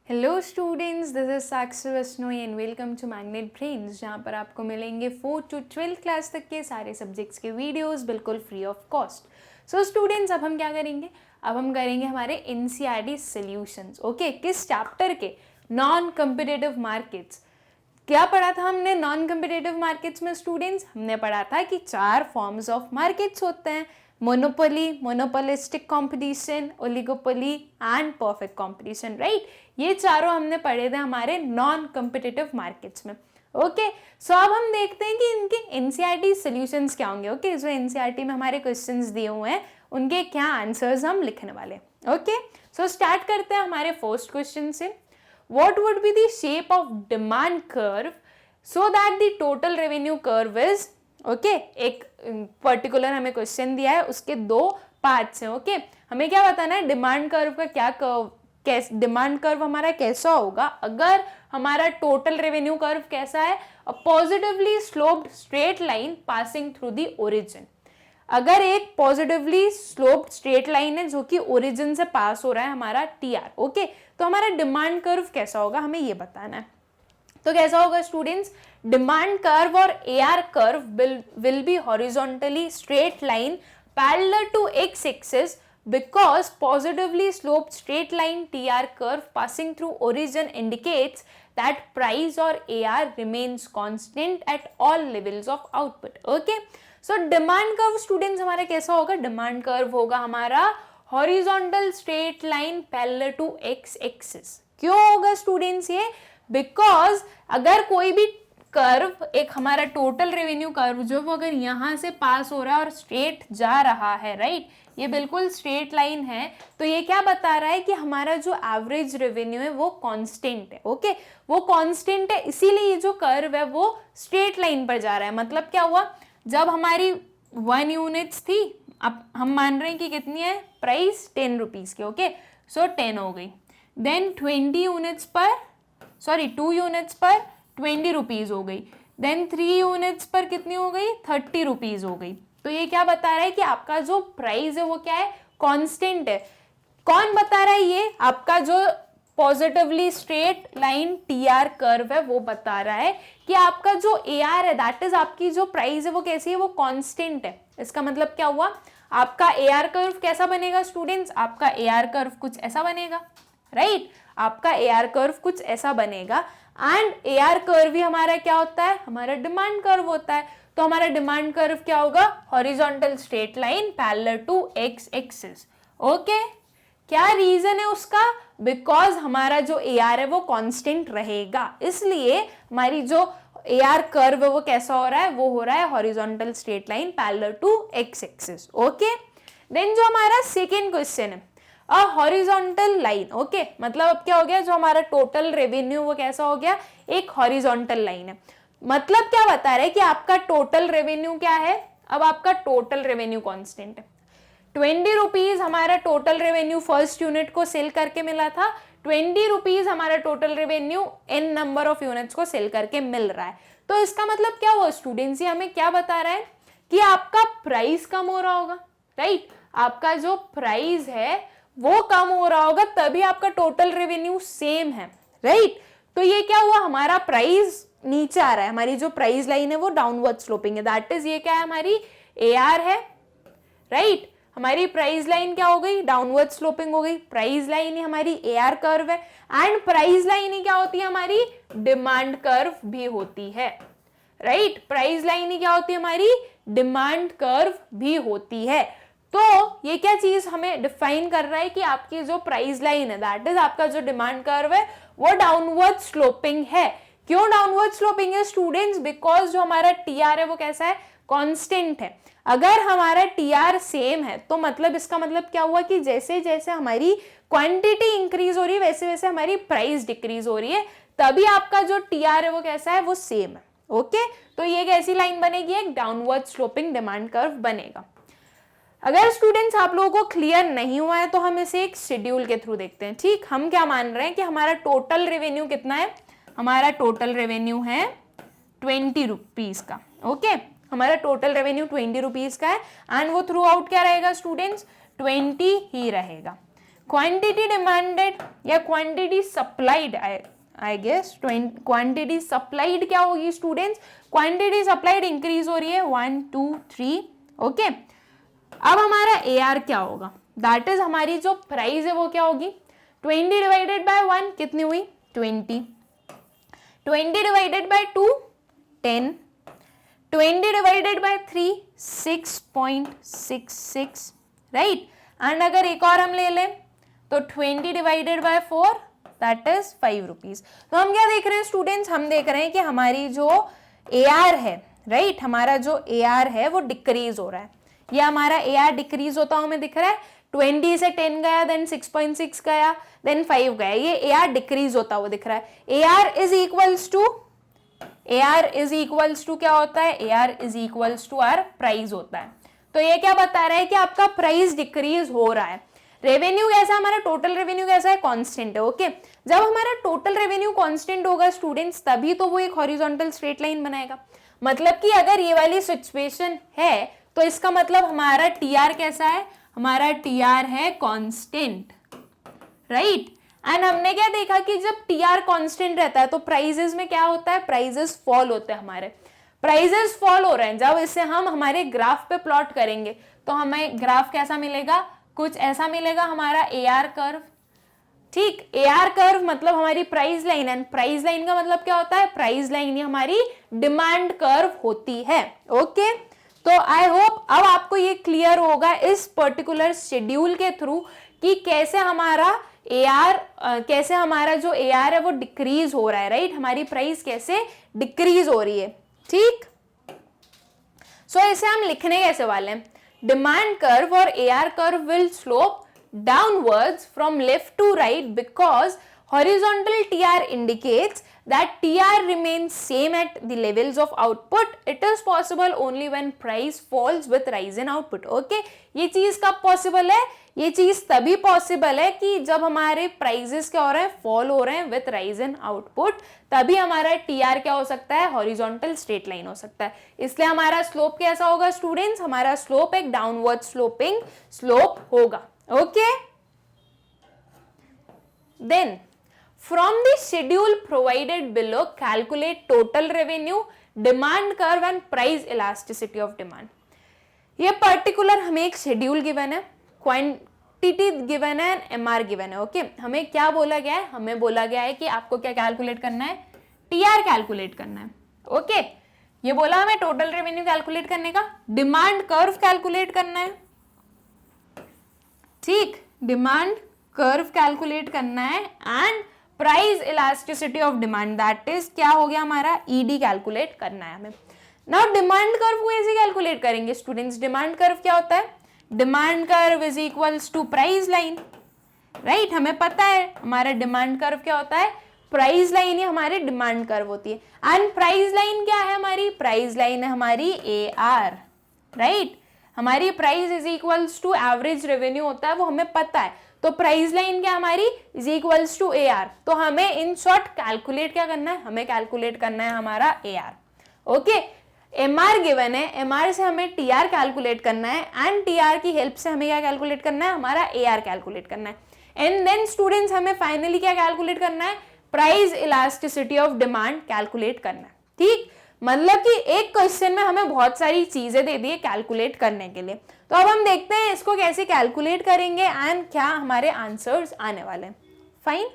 Hello students, this is Sakshi Vaishnoi and welcome to Magnet Brains, जहाँ पर आपको मिलेंगे 4th to 12th क्लास तक के सारे सब्जेक्ट्स के वीडियोस बिल्कुल free of cost. So students, अब हम क्या करेंगे? अब हम करेंगे हमारे एनसीईआरटी सॉल्यूशंस। ओके, किस चैप्टर के? Non competitive markets. क्या पढ़ा था हमने नॉन कम्पिटिटिव मार्केट्स में स्टूडेंट्स? हमने पढ़ा था कि 4 फॉर्म्स ऑफ मार्केट्स होते हैं: monopoly, monopolistic competition, oligopoly and perfect competition. Right, ये चारों हमने पढ़े थे हमारे नॉन कम्पिटिटिव मार्केट्स में। ओके, सो अब हम देखते हैं कि इनके एनसीईआरटी सॉल्यूशंस क्या होंगे। ओके, जो एनसीईआरटी में हमारे क्वेश्चंस दिए हुए हैं उनके क्या आंसर्स हम लिखने वाले। ओके, सो स्टार्ट करते हैं हमारे फर्स्ट क्वेश्चन से। What would be the shape of demand curve so that the total revenue curve is okay एक पर्टिकुलर हमें क्वेश्चन दिया है, उसके 2 पार्ट्स हैं। ओके, हमें क्या बताना है? डिमांड कर्व का क्या कर्व, डिमांड कर्व हमारा कैसा होगा अगर हमारा टोटल रेवेन्यू कर्व कैसा है? A positively sloped straight line passing through the origin. अगर एक पॉजिटिवली स्लोप्ड स्ट्रेट लाइन है जो कि ओरिजिन से पास हो रहा है हमारा टीआर। ओके, तो हमारा डिमांड कर्व कैसा होगा हमें ये बताना है। तो कैसा होगा स्टूडेंट्स? डिमांड कर्व और AR curve will be horizontally straight line parallel to X axis because positively sloped straight line TR curve passing through origin indicates that price or AR remains constant at all levels of output. Okay, so demand curve students हमारा कैसा होगा? Demand curve होगा हमारा horizontal straight line parallel to X axis. क्यों होगा students ये? Because अगर कोई भी कर्व, एक हमारा टोटल रेवेन्यू कर्व जो वो अगर यहाँ से पास हो रहा है और स्ट्रेट जा रहा है, राइट, ये बिल्कुल स्ट्रेट लाइन है, तो ये क्या बता रहा है कि हमारा जो एवरेज रेवेन्यू है वो कांस्टेंट है। ओके, वो कांस्टेंट है, इसीलिए ये जो कर्व है वो स्ट्रेट लाइन पर जा रहा है। मतलब क्या हुआ? जब हमारी 1 यूनिट्स थी, अब हम मान रहे हैं कि कितनी है प्राइस? 10 रुपीज की। ओके, सो 10 हो गई। देन 20 यूनिट्स पर, सॉरी 2 यूनिट्स पर 20 रुपीज हो गई। देन 3 यूनिट्स पर कितनी हो गई? 30 रुपीज हो गई। तो ये क्या बता रहा है कि आपका जो प्राइस है वो क्या है? कांस्टेंट है। कौन बता रहा है ये? आपका जो positively straight line TR curve है वो बता रहा है कि आपका जो एआर है, दैट इज आपकी जो प्राइस है वो कैसी है? वो कांस्टेंट है। इसका मतलब क्या हुआ? आपका एआर कर्व कैसा बनेगा स्टूडेंट्स? आपका एआर कर्व कुछ ऐसा बनेगा, राइट? आपका एआर कर्व कुछ ऐसा बनेगा। एंड एआर कर्व ही हमारा क्या होता है? हमारा डिमांड कर्व होता है। तो हमारा डिमांड कर्व क्या होगा? Horizontal straight line parallel to X axis. Okay, क्या रीजन है उसका? बिकॉज हमारा जो एआर है वो कांस्टेंट रहेगा, इसलिए हमारी जो एआर कर्व है वो कैसा हो रहा है? वो हो रहा है horizontal straight line parallel to X axis. Okay, then जो हमारा सेकेंड क्वेश्चन है, अ हॉरिजॉन्टल लाइन। ओके, मतलब अब क्या हो गया? जो हमारा टोटल रेवेन्यू वो कैसा हो गया? एक हॉरिजॉन्टल लाइन है। मतलब क्या बता रहा है कि आपका टोटल रेवेन्यू क्या है? अब आपका टोटल रेवेन्यू कांस्टेंट है। 20 रुपीज हमारा टोटल रेवेन्यू फर्स्ट यूनिट को सेल करके मिला था। 20 रुपीज हमारा total revenue n number of units को सेल करके मिल रहा है। तो इसका मतलब क्या हुआ स्टूडेंट्स? ये हमें क्या बता रहा है कि आपका प्राइस कम हो रहा होगा, राइट? आपका जो प्राइस है वो कम हो रहा होगा, तभी आपका टोटल रेवेन्यू सेम है, राइट? तो ये क्या हुआ? हमारा प्राइस नीचे आ रहा है, हमारी जो प्राइस लाइन है वो डाउनवर्ड स्लोपिंग है। दैट इज ये क्या है? हमारी एआर है, राइट? हमारी प्राइस लाइन क्या हो गई? डाउनवर्ड स्लोपिंग हो गई। प्राइस लाइन ही हमारी एआर कर्व है, एंड प्राइस लाइन ही क्या होती है? हमारी डिमांड कर्व भी होती है, राइट? प्राइस लाइन ही क्या होती है? हमारी डिमांड कर्व भी होती है। तो ये क्या चीज हमें डिफाइन कर रहा है कि आपकी जो प्राइस लाइन है, दैट इज आपका जो डिमांड कर्व है वो डाउनवर्ड स्लोपिंग है। क्यों डाउनवर्ड स्लोपिंग है स्टूडेंट्स? बिकॉज जो हमारा टीआर है वो कैसा है? कांस्टेंट है। अगर हमारा टीआर सेम है तो मतलब इसका मतलब क्या हुआ कि जैसे जैसे हमारी क्वांटिटी इंक्रीज हो रही है वैसे वैसे हमारी प्राइस डिक्रीज हो रही है, तभी आपका जो टीआर है वो कैसा है? वो सेम है। ओके, तो ये कैसी लाइन बनेगी? एक डाउनवर्ड स्लोपिंग डिमांड कर्व बनेगा। अगर स्टूडेंट्स आप लोगों को क्लियर नहीं हुआ है तो हम इसे एक शेड्यूल के थ्रू देखते हैं। ठीक, हम क्या मान रहे हैं कि हमारा टोटल रेवेन्यू कितना है? हमारा टोटल रेवेन्यू है 20 रुपीज का। ओके, हमारा टोटल रेवेन्यू 20 रुपीज का है, एंड वो थ्रू आउट क्या रहेगा स्टूडेंट्स? 20 ही रहेगा। क्वांटिटी डिमांडेड या quantity supplied, I guess quantity supplied क्या होगी स्टूडेंट्स, क्वांटिटी सप्लाइड इंक्रीज हो रही है 1 2 3, ओके। अब हमारा AR क्या होगा, दैट इज हमारी जो प्राइस है वो क्या होगी, 20 डिवाइडेड बाय 1 कितनी हुई 20, 20 divided by 2 10, 20 divided by 3 6.66, right. And अगर एक और हम ले लें तो 20 divided by 4 that is 5 rupees. तो हम क्या देख रहे हैं स्टूडेंट्स, हम देख रहे हैं कि हमारी जो AR है, राइट, हमारा जो AR है वो डिक्रीज हो रहा है। ये हमारा AR डिक्रीज होता हमें दिख रहा है, 20 से 10 गया, देन 6.6 गया, देन 5 गया, ये AR डिक्रीज होता हुआ दिख रहा है। AR इज इक्वल्स टू क्या होता है, AR is equals to or price होता है। तो ये क्या बता रहा है कि आपका प्राइस डिक्रीज हो रहा है। रेवेन्यू कैसा, हमारा टोटल रेवेन्यू कैसा है, कांस्टेंट है, ओके। जब हमारा टोटल रेवेन्यू कांस्टेंट होगा स्टूडेंट्स, तभी तो वो एक हॉरिजॉन्टल स्ट्रेट लाइन बनाएगा। मतलब कि अगर ये वाली सिचुएशन है तो इसका मतलब हमारा TR कैसा है, हमारा TR है कांस्टेंट, राइट। एंड हमने क्या देखा कि जब TR कांस्टेंट रहता है तो प्राइजेस में क्या होता है, प्राइजेस फॉल होते हैं, हमारे प्राइजेस फॉल हो रहे हैं। जब इसे हम हमारे ग्राफ पे प्लॉट करेंगे तो हमें ग्राफ कैसा मिलेगा, कुछ ऐसा मिलेगा हमारा AR कर्व, ठीक। AR कर्व मतलब हमारी price line, and price line का मतलब क्या होता है, प्राइस लाइन ही हमारी डिमांड कर्व होती है, ओके। तो आई होप अब आपको ये क्लियर होगा इस पर्टिकुलर शेड्यूल के थ्रू कि कैसे हमारा कैसे हमारा जो AR है वो डिक्रीज हो रहा है, राइट, हमारी प्राइस कैसे डिक्रीज हो रही है, ठीक। सो इसे हम लिखने कैसे वाले हैं, डिमांड कर्व और AR curve will slope downwards from left to right because horizontal TR indicates that TR remains same at the levels of output. It is possible only when price falls with rise in output. Okay, ये चीज कब possible है, ये चीज तभी possible है कि जब हमारे प्राइजेस क्या हो रहे हैं, फॉल हो रहे हैं विथ राइज इन आउटपुट, तभी हमारा TR क्या हो सकता है, हॉरिजॉन्टल स्ट्रेट लाइन हो सकता है। इसलिए हमारा स्लोप कैसा होगा स्टूडेंट्स, हमारा स्लोप एक डाउनवर्ड स्लोपिंग स्लोप होगा, okay। Then from the schedule provided below calculate total revenue, demand curve and price elasticity of demand। ये पर्टिकुलर हमें एक शेड्यूल गिवन है, क्वांटिटी गिवन है, MR गिवन है, ओके। हमें क्या बोला गया है, हमें बोला गया है कि आपको क्या कैलकुलेट करना है, TR कैलकुलेट करना है, ओके। ये बोला हमें टोटल रेवेन्यू कैलकुलेट करने का, डिमांड कर्व कैलकुलेट करना है, ठीक, डिमांड कर्व कैलकुलेट करना है, and price elasticity of demand that is क्या हो गया हमारा, ED कैलकुलेट करना है हमें। नाउ डिमांड कर्व को ऐसे कैलकुलेट करेंगे स्टूडेंट्स, डिमांड कर्व क्या होता है, demand curve is equals to price line, right. हमें पता है हमारा डिमांड कर्व क्या होता है, प्राइस लाइन ही हमारी डिमांड कर्व होती है, एंड प्राइस लाइन क्या है हमारी, प्राइस लाइन है हमारी AR, राइट। हमारी price is equals to average revenue होता है, वो हमें पता है। तो प्राइस लाइन क्या हमारी, इज इक्वल्स टू AR। तो हमें इन शॉर्ट कैलकुलेट क्या करना है, हमें कैलकुलेट करना है हमारा AR, ओके। MR गिवन है, MR से हमें TR कैलकुलेट करना है, एंड TR की हेल्प से हमें क्या कैलकुलेट करना है, हमारा AR कैलकुलेट करना है। एंड देन स्टूडेंट्स हमें फाइनली क्या कैलकुलेट करना है, price elasticity of demand calculate करना है, ठीक। मतलब कि एक क्वेश्चन में हमें बहुत सारी चीजें दे दी है कैलकुलेट करने के लिए। तो अब हम देखते हैं इसको कैसे कैलकुलेट करेंगे एंड क्या हमारे आंसर्स आने वाले हैं, फाइन।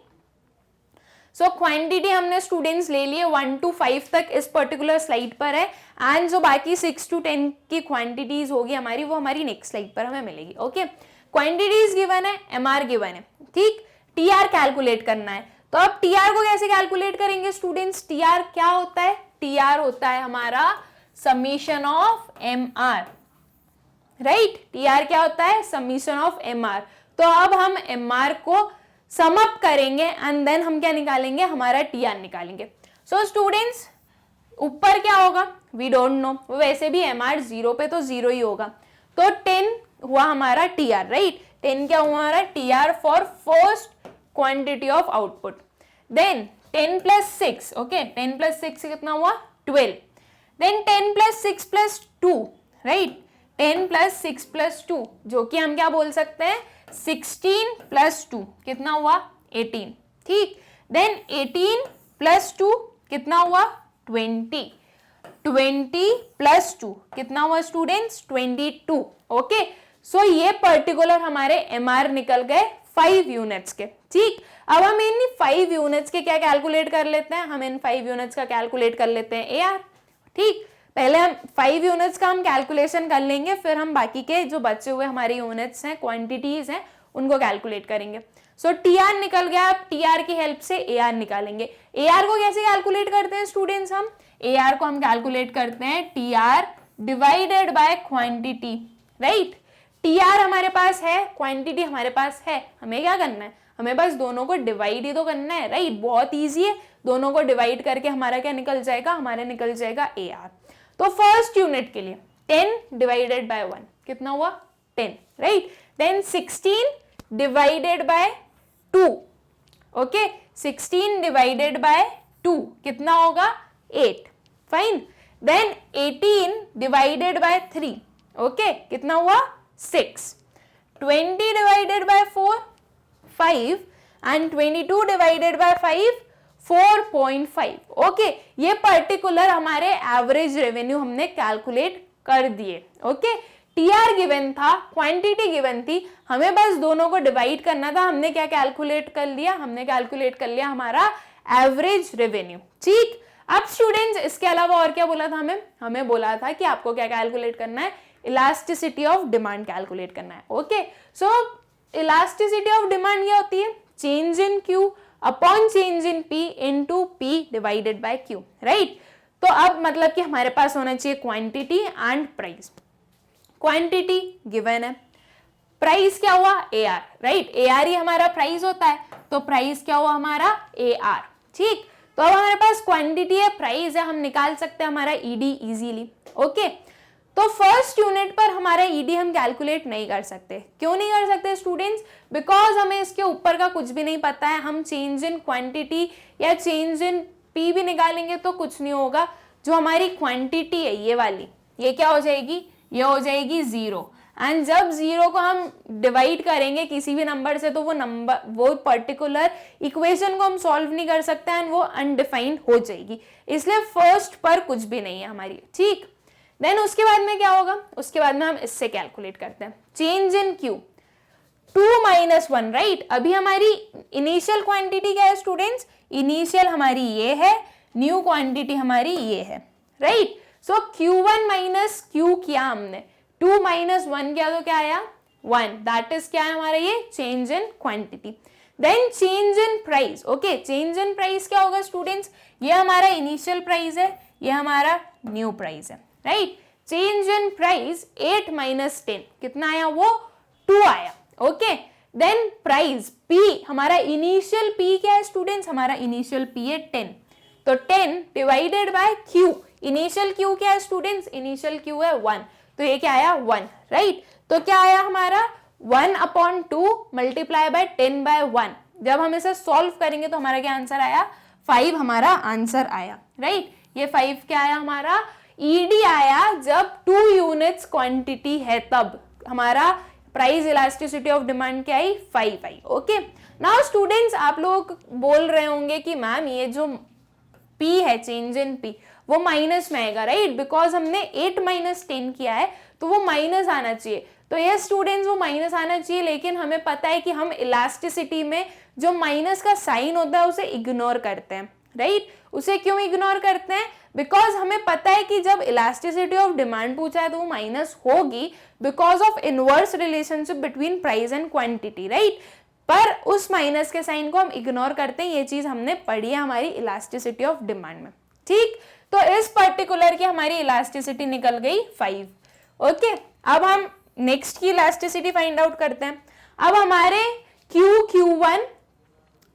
सो क्वांटिटी हमने स्टूडेंट्स ले लिए 1 to 5 तक इस पर्टिकुलर स्लाइड पर है, एंड जो बाकी 6 to 10 की क्वांटिटीज होगी हमारी, वो हमारी नेक्स्ट स्लाइड पर हमें मिलेगी, ओके। क्वांटिटीज गिवन है, MR गिवन है, ठीक। TR कैलकुलेट करना है, तो अब TR को कैसे कैलकुलेट करेंगे स्टूडेंट्स, TR क्या होता है, TR होता है हमारा summation of MR, right. TR क्या होता है, समीशन ऑफ MR। तो अब हम MR को सम अप करेंगे एंड देन हम क्या निकालेंगे, हमारा TR निकालेंगे। सो स्टूडेंट्स ऊपर क्या होगा, वी डोंट नो, वैसे भी MR 0 पे तो 0 ही होगा। तो 10 हुआ हमारा TR, राइट। 10 क्या हुआ हमारा, TR for first quantity of output. Then 10 plus 6, okay, 10 plus 6 कितना हुआ, 12। Then 10 plus 6 plus 2, right, 10 plus 6 plus 2, जो कि हम क्या बोल सकते हैं 16 प्लस 2 कितना हुआ 18, ठीक। देन 18 प्लस 2 कितना हुआ 20, 20 प्लस 2 कितना हुआ स्टूडेंट्स 22, ओके। सो ये पर्टिकुलर हमारे MR निकल गए 5 यूनिट्स के, ठीक। अब हम इन 5 यूनिट्स के क्या कैलकुलेट कर लेते हैं, हम इन 5 यूनिट्स का कैलकुलेट कर लेते हैं AR, ठीक। पहले हम 5 यूनिट्स का हम कैलकुलेशन कर लेंगे, फिर हम बाकी के जो बचे हुए हमारे यूनिट्स हैं, क्वांटिटीज हैं, उनको कैलकुलेट करेंगे। सो TR निकल गया, अब TR की हेल्प से AR निकालेंगे। AR को कैसे कैलकुलेट करते हैं स्टूडेंट्स, हम AR को हम कैलकुलेट करते हैं TR divided by quantity, right. TR हमारे पास है, क्वांटिटी हमारे पास है, हमें क्या करना है, हमें बस दोनों को डिवाइड ही तो करना है, राइट। बहुत ईजी है, दोनों को डिवाइड करके हमारा क्या निकल जाएगा, हमारा निकल जाएगा AR। तो फर्स्ट यूनिट के लिए 10 डिवाइडेड बाय 1 कितना हुआ 10, right. Then 16 divided by 2, okay, 16 divided by 2 कितना होगा 8, fine. Then 18 divided by 3, okay, कितना हुआ 6, 20 divided by 4 5 and 22 divided by 5 4.5, okay. ये पर्टिकुलर हमारे एवरेज रेवेन्यू हमने कैलकुलेट कर दिए, ओके। TR गिवन था, क्वांटिटी गिवन थी, हमें बस दोनों को डिवाइड करना था। हमने क्या कैलकुलेट कर लिया, हमने कैलकुलेट कर लिया हमारा एवरेज रेवेन्यू, ठीक। अब स्टूडेंट्स इसके अलावा और क्या बोला था हमें बोला था कि आपको क्या कैलकुलेट करना है, इलास्टिसिटी ऑफ डिमांड कैलकुलेट करना है, okay. So elasticity of demand क्या होती है, change in Q upon change in P into P divided by Q, right. तो अब मतलब कि हमारे पास होना चाहिए quantity and price. Quantity given है, प्राइस क्या हुआ AR, राइट। AR ही हमारा प्राइस होता है, तो प्राइस क्या हुआ हमारा AR, ठीक। तो अब हमारे पास क्वांटिटी है, प्राइस है, हम निकाल सकते हैं हमारा ED इजीली, ओके। तो फर्स्ट यूनिट पर हमारा ED हम कैलकुलेट नहीं कर सकते, क्यों नहीं कर सकते स्टूडेंट्स, बिकॉज हमें इसके ऊपर का कुछ भी नहीं पता है। हम चेंज इन क्वांटिटी या चेंज इन P भी निकालेंगे तो कुछ नहीं होगा। जो हमारी क्वांटिटी है ये वाली, ये क्या हो जाएगी, ये हो जाएगी 0, एंड जब 0 को हम डिवाइड करेंगे किसी भी नंबर से तो वो नंबर, वो पर्टिकुलर इक्वेशन को हम सॉल्व नहीं कर सकते एंड वो अनडिफाइंड हो जाएगी, इसलिए फर्स्ट पर कुछ भी नहीं है हमारी, ठीक। देन उसके बाद में क्या होगा, उसके बाद में हम इससे कैलकुलेट करते हैं चेंज इन Q 2 - 1, राइट। अभी हमारी इनिशियल क्वांटिटी क्या है स्टूडेंट्स, इनिशियल हमारी ये है, न्यू क्वांटिटी हमारी ये है, राइट। सो Q1 माइनस Q किया हमने, 2 - 1 किया तो क्या आया 1, दैट इज क्या है हमारा ये change in quantity. Then change in price, okay, change in price क्या होगा स्टूडेंट्स, ये हमारा इनिशियल प्राइस है, ये हमारा न्यू प्राइस है, राइट। चेंज इन प्राइस 8 - 10 कितना आया, वो 2 आया, ओके। देन प्राइस P, हमारा इनिशियल P क्या है स्टूडेंट्स, हमारा इनिशियल P है 10, तो 10 divided by Q, initial Q क्या है स्टूडेंट्स, इनिशियल Q है 1, तो ये क्या आया 1, राइट। तो क्या आया हमारा 1/2 मल्टीप्लाई बाय 10/1। जब हम इसे सॉल्व करेंगे तो हमारा क्या आंसर आया 5, हमारा आंसर आया, राइट। ये 5 क्या आया हमारा ED आया, जब 2 यूनिट्स क्वांटिटी है तब हमारा प्राइस इलास्टिसिटी ऑफ डिमांड क्या आई 5 आई, ओके। नाउ स्टूडेंट्स आप लोग बोल रहे होंगे कि मैम ये जो P है, चेंज इन P, वो माइनस में आएगा, राइट, बिकॉज हमने 8 - 10 किया है तो वो माइनस आना चाहिए। तो ये स्टूडेंट्स वो माइनस आना चाहिए, लेकिन हमें पता है कि हम इलास्टिसिटी में जो माइनस का साइन होता है उसे इग्नोर करते हैं, राइट। उसे क्यों इग्नोर करते हैं, बिकॉज हमें पता है कि जब इलास्टिसिटी ऑफ डिमांड पूछा है तो वो माइनस होगी because of inverse relationship between price and quantity, right. पर उस माइनस के साइन को हम इग्नोर करते हैं, ये चीज हमने पढ़ी है हमारी इलास्टिसिटी ऑफ डिमांड में, ठीक। तो इस पर्टिकुलर की हमारी इलास्टिसिटी निकल गई 5, ओके। अब हम नेक्स्ट की इलास्टिसिटी फाइंड आउट करते हैं। अब हमारे Q1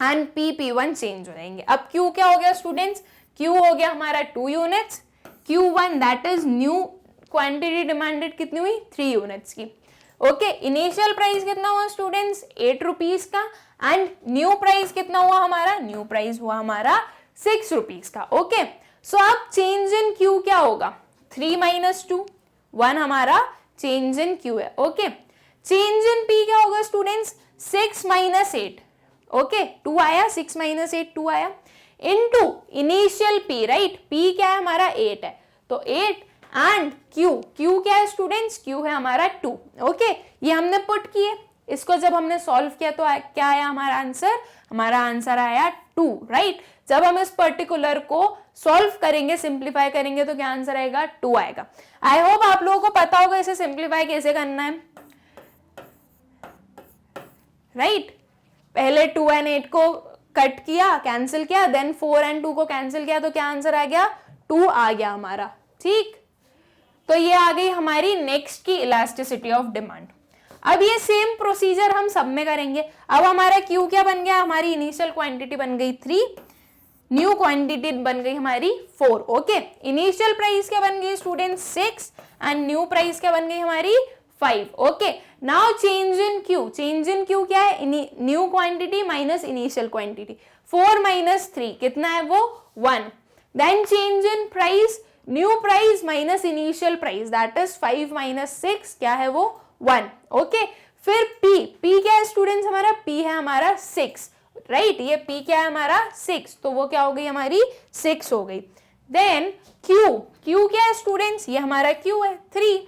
एंड P1 चेंज हो जाएंगे। अब Q क्या हो गया स्टूडेंट्स, Q हो गया हमारा 2 units, Q1 that is new quantity demanded कितनी हुई 3 यूनिट्स की, ओके। इनिशियल प्राइस कितना हुआ स्टूडेंट्स 8 रुपीज का, एंड न्यू प्राइस कितना हुआ हमारा, न्यू प्राइस हुआ हमारा 6 रुपीज का, ओके। सो अब चेंज इन Q क्या होगा 3 - 2, 1 हमारा चेंज इन क्यू है। ओके, चेंज इन पी क्या होगा स्टूडेंट्स, 6 माइनस 8। ओके, 2 आया, 6 माइनस 8 2 आया, into initial P, right, P क्या है हमारा 8 है, तो 8 एंड क्यू, क्यू क्या है स्टूडेंट्स, क्यू है हमारा 2। ओके, ये हमने पुट किए, इसको जब हमने सॉल्व किया तो क्या आया हमारा आंसर, हमारा आंसर आया 2, राइट। जब हम इस पर्टिकुलर को सॉल्व करेंगे, सिंप्लीफाई करेंगे, तो क्या आंसर आएगा, 2 आएगा। आई होप आप लोगों को पता होगा इसे सिंप्लीफाई कैसे करना है, राइट। पहले 2 एंड 8 को कट किया, कैंसिल किया, देन 4 एंड 2 को कैंसिल किया, तो क्या आंसर आ गया, 2 आ गया हमारा। ठीक, तो ये आ गई हमारी नेक्स्ट की इलास्टिसिटी ऑफ डिमांड। अब ये सेम प्रोसीजर हम सब में करेंगे। अब हमारा क्यू क्या बन गया, हमारी इनिशियल क्वांटिटी बन गई 3, न्यू क्वांटिटी बन गई हमारी 4। ओके, इनिशियल प्राइस क्या बन गई स्टूडेंट 6 एंड न्यू प्राइस क्या बन गई हमारी 5। Okay, now change in Q, change in Q क्या है, new quantity minus initial quantity, 4 minus 3 कितना है वो 1। Then change in price, new price minus initial price, that is 5 minus 6 क्या है वो 1। ओके, फिर पी, पी क्या है स्टूडेंट्स हमारा, पी है हमारा 6, राइट, ये पी क्या है हमारा 6, तो वो क्या हो गई हमारी 6 हो गई। देन क्यू, क्यू क्या है स्टूडेंट्स, ये हमारा क्यू है 3,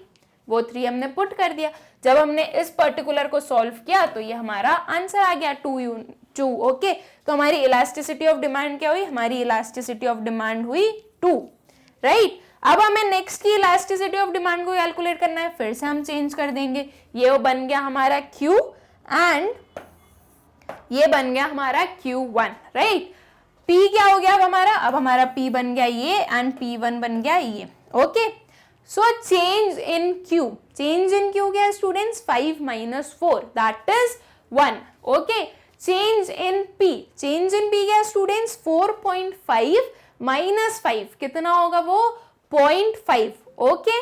वो 3 हमने पुट कर दिया। जब हमने इस पर्टिकुलर को सॉल्व किया तो ये हमारा आंसर आ गया 2। ओके, तो हमारी इलास्टिसिटी ऑफ डिमांड क्या हुई, हमारी इलास्टिसिटी ऑफ डिमांड हुई 2, राइट। अब हमें नेक्स्ट की इलास्टिसिटी ऑफ डिमांड को कैलकुलेट करना है, फिर से हम चेंज कर देंगे, ये वो बन गया हमारा Q एंड ये बन गया हमारा Q1, राइट। P क्या हो गया अब हमारा, अब हमारा P बन गया ये एंड P1 बन गया ये। Okay, so change in Q, change in Q क्या है students, 5 minus 4 that is 1। Okay, change in P, change in P क्या है स्टूडेंट्स, 4.5 माइनस 5 कितना होगा वो 0.5। ओके,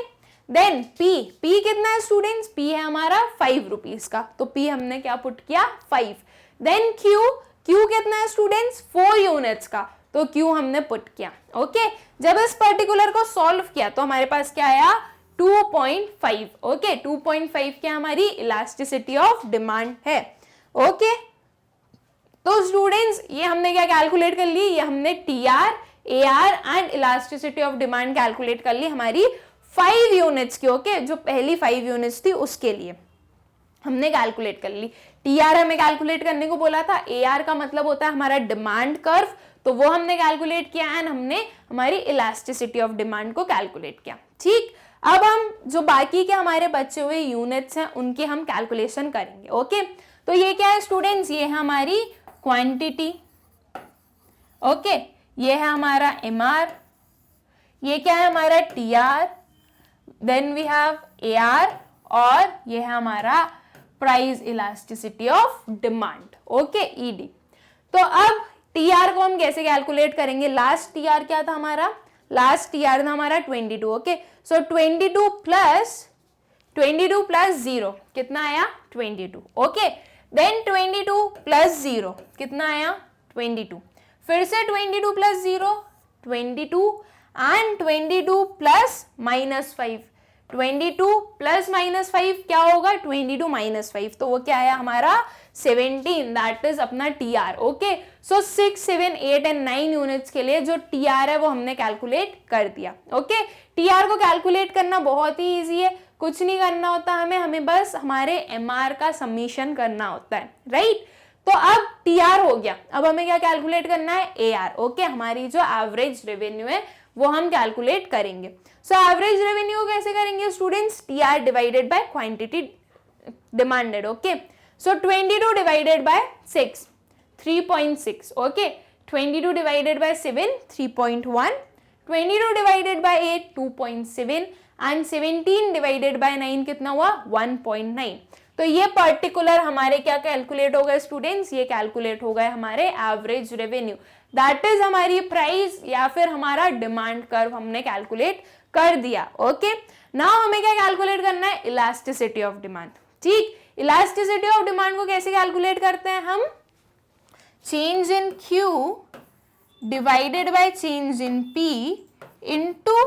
देन P, P कितना है स्टूडेंट्स, P है हमारा 5 रुपीज का, तो P हमने क्या पुट किया 5। देन Q, Q कितना है स्टूडेंट्स 4 यूनिट्स का, तो Q हमने पुट किया। ओके, जब इस पर्टिकुलर को सॉल्व किया तो हमारे पास क्या आया 2.5। ओके, 2.5 क्या हमारी इलास्टिसिटी ऑफ डिमांड है। ओके, तो स्टूडेंट्स ये हमने क्या कैलकुलेट कर ली, ये हमने TR, AR and elasticity of demand calculate कर ली हमारी 5 यूनिट्स की। ओके, जो पहली 5 यूनिट्स थी उसके लिए हमने कैलकुलेट कर ली। TR हमें कैलकुलेट करने को बोला था, AR का मतलब होता है हमारा डिमांड कर्व, तो वो हमने कैलकुलेट किया एंड हमने हमारी इलास्टिसिटी ऑफ डिमांड को कैलकुलेट किया। ठीक, अब हम जो बाकी के हमारे बचे हुए यूनिट्स हैं उनकी हम कैलकुलेशन करेंगे। ओके, तो ये क्या है स्टूडेंट्स, ये है हमारी क्वांटिटी। ओके, ये है हमारा MR, ये क्या है हमारा TR, then we have AR और ये है हमारा price elasticity of demand. Okay, ED। तो अब TR को हम कैसे कैलकुलेट करेंगे, लास्ट TR क्या था हमारा, लास्ट TR था हमारा 22। ओके, सो 22 प्लस 0 कितना आया 22। ओके, देन 22 प्लस 0 कितना आया 22, फिर से 22 plus 0 22 and 22 plus minus 5, 22 plus minus 5 क्या होगा 22 माइनस 5, तो वो क्या आया हमारा 17, दैट इज अपना TR। Okay, so 6, 7, 8 and 9 units के लिए जो TR है वो हमने कैलकुलेट कर दिया। ओके, TR को कैलकुलेट करना बहुत ही इजी है, कुछ नहीं करना होता हमें बस हमारे MR का समीशन करना होता है, राइट। तो अब TR हो गया, अब हमें क्या कैलकुलेट करना है AR। ओके, हमारी जो एवरेज रेवेन्यू है वो हम कैलकुलेट करेंगे। सो एवरेज रेवेन्यू कैसे करेंगे students, TR divided by quantity demanded. Okay, so 22 divided bye 6 3.6। Okay, 22 divided bye 7 3.1, 22 divided bye 8 2.7 and 17 divided by 9 कितना हुआ 1.9। तो ये पर्टिकुलर हमारे क्या कैलकुलेट हो गए स्टूडेंट्स, ये कैलकुलेट हो गए हमारे एवरेज रेवेन्यू, दैट इज हमारी प्राइस या फिर हमारा डिमांड कर्व हमने कैलकुलेट कर दिया। ओके, नाउ हमें क्या कैलकुलेट करना है, इलास्टिसिटी ऑफ डिमांड। ठीक, इलास्टिसिटी ऑफ डिमांड को कैसे कैलकुलेट करते हैं हम, change in Q divided by change in P into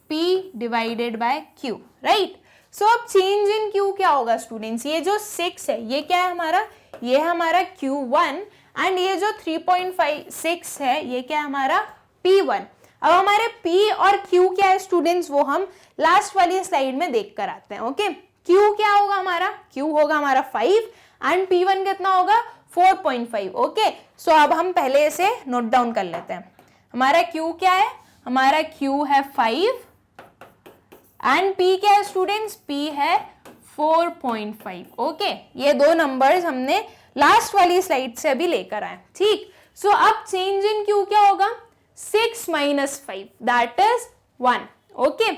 P divided by Q, right. So अब चेंज इन क्यू क्या होगा स्टूडेंट्स, ये जो 6 है ये क्या है हमारा, ये है हमारा Q1 एंड ये जो 3.56 है ये क्या है हमारा P1। अब हमारे P और Q क्या है स्टूडेंट्स, वो हम लास्ट वाली स्लाइड में देख कर आते हैं। ओके, Q क्या होगा हमारा, Q होगा हमारा 5 एंड P1 कितना होगा 4.5। ओके, सो अब हम पहले इसे नोट डाउन कर लेते हैं। हमारा Q क्या है, हमारा Q है 5 एंड P क्या है स्टूडेंट्स, P है 4.5। ओके, ये दो नंबर्स हमने लास्ट वाली स्लाइड से अभी लेकर आए। ठीक, सो अब चेंज इन Q क्या होगा, 6 minus 5 that is 1। Okay,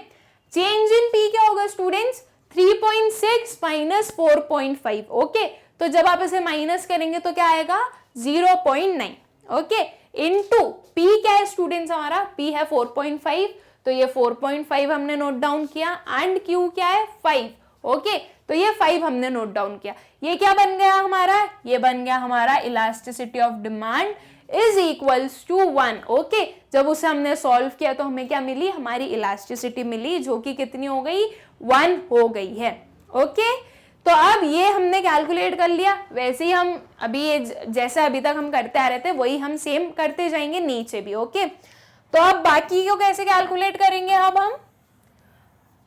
change in P क्या होगा स्टूडेंट्स, 3.6 minus 4.5। ओके, तो जब आप इसे माइनस करेंगे तो क्या आएगा 0.9। ओके, इनटू P क्या है स्टूडेंट्स, हमारा P है 4.5, तो ये 4.5 हमने नोट डाउन किया एंड Q क्या है 5। ओके, तो ये 5 हमने नोट डाउन किया। ये क्या बन गया हमारा, ये बन गया हमारा elasticity of demand is equals to 1। Okay, जब उसे हमने सॉल्व किया तो हमें क्या मिली, हमारी इलास्टिसिटी मिली जो कि कितनी हो गई, 1 हो गई है। ओके, तो अब ये हमने कैलकुलेट कर लिया। वैसे ही हम अभी ये जैसे अभी तक हम करते आ रहे थे वही हम सेम करते जाएंगे नीचे भी। ओके, तो अब बाकी को कैसे कैलकुलेट करेंगे,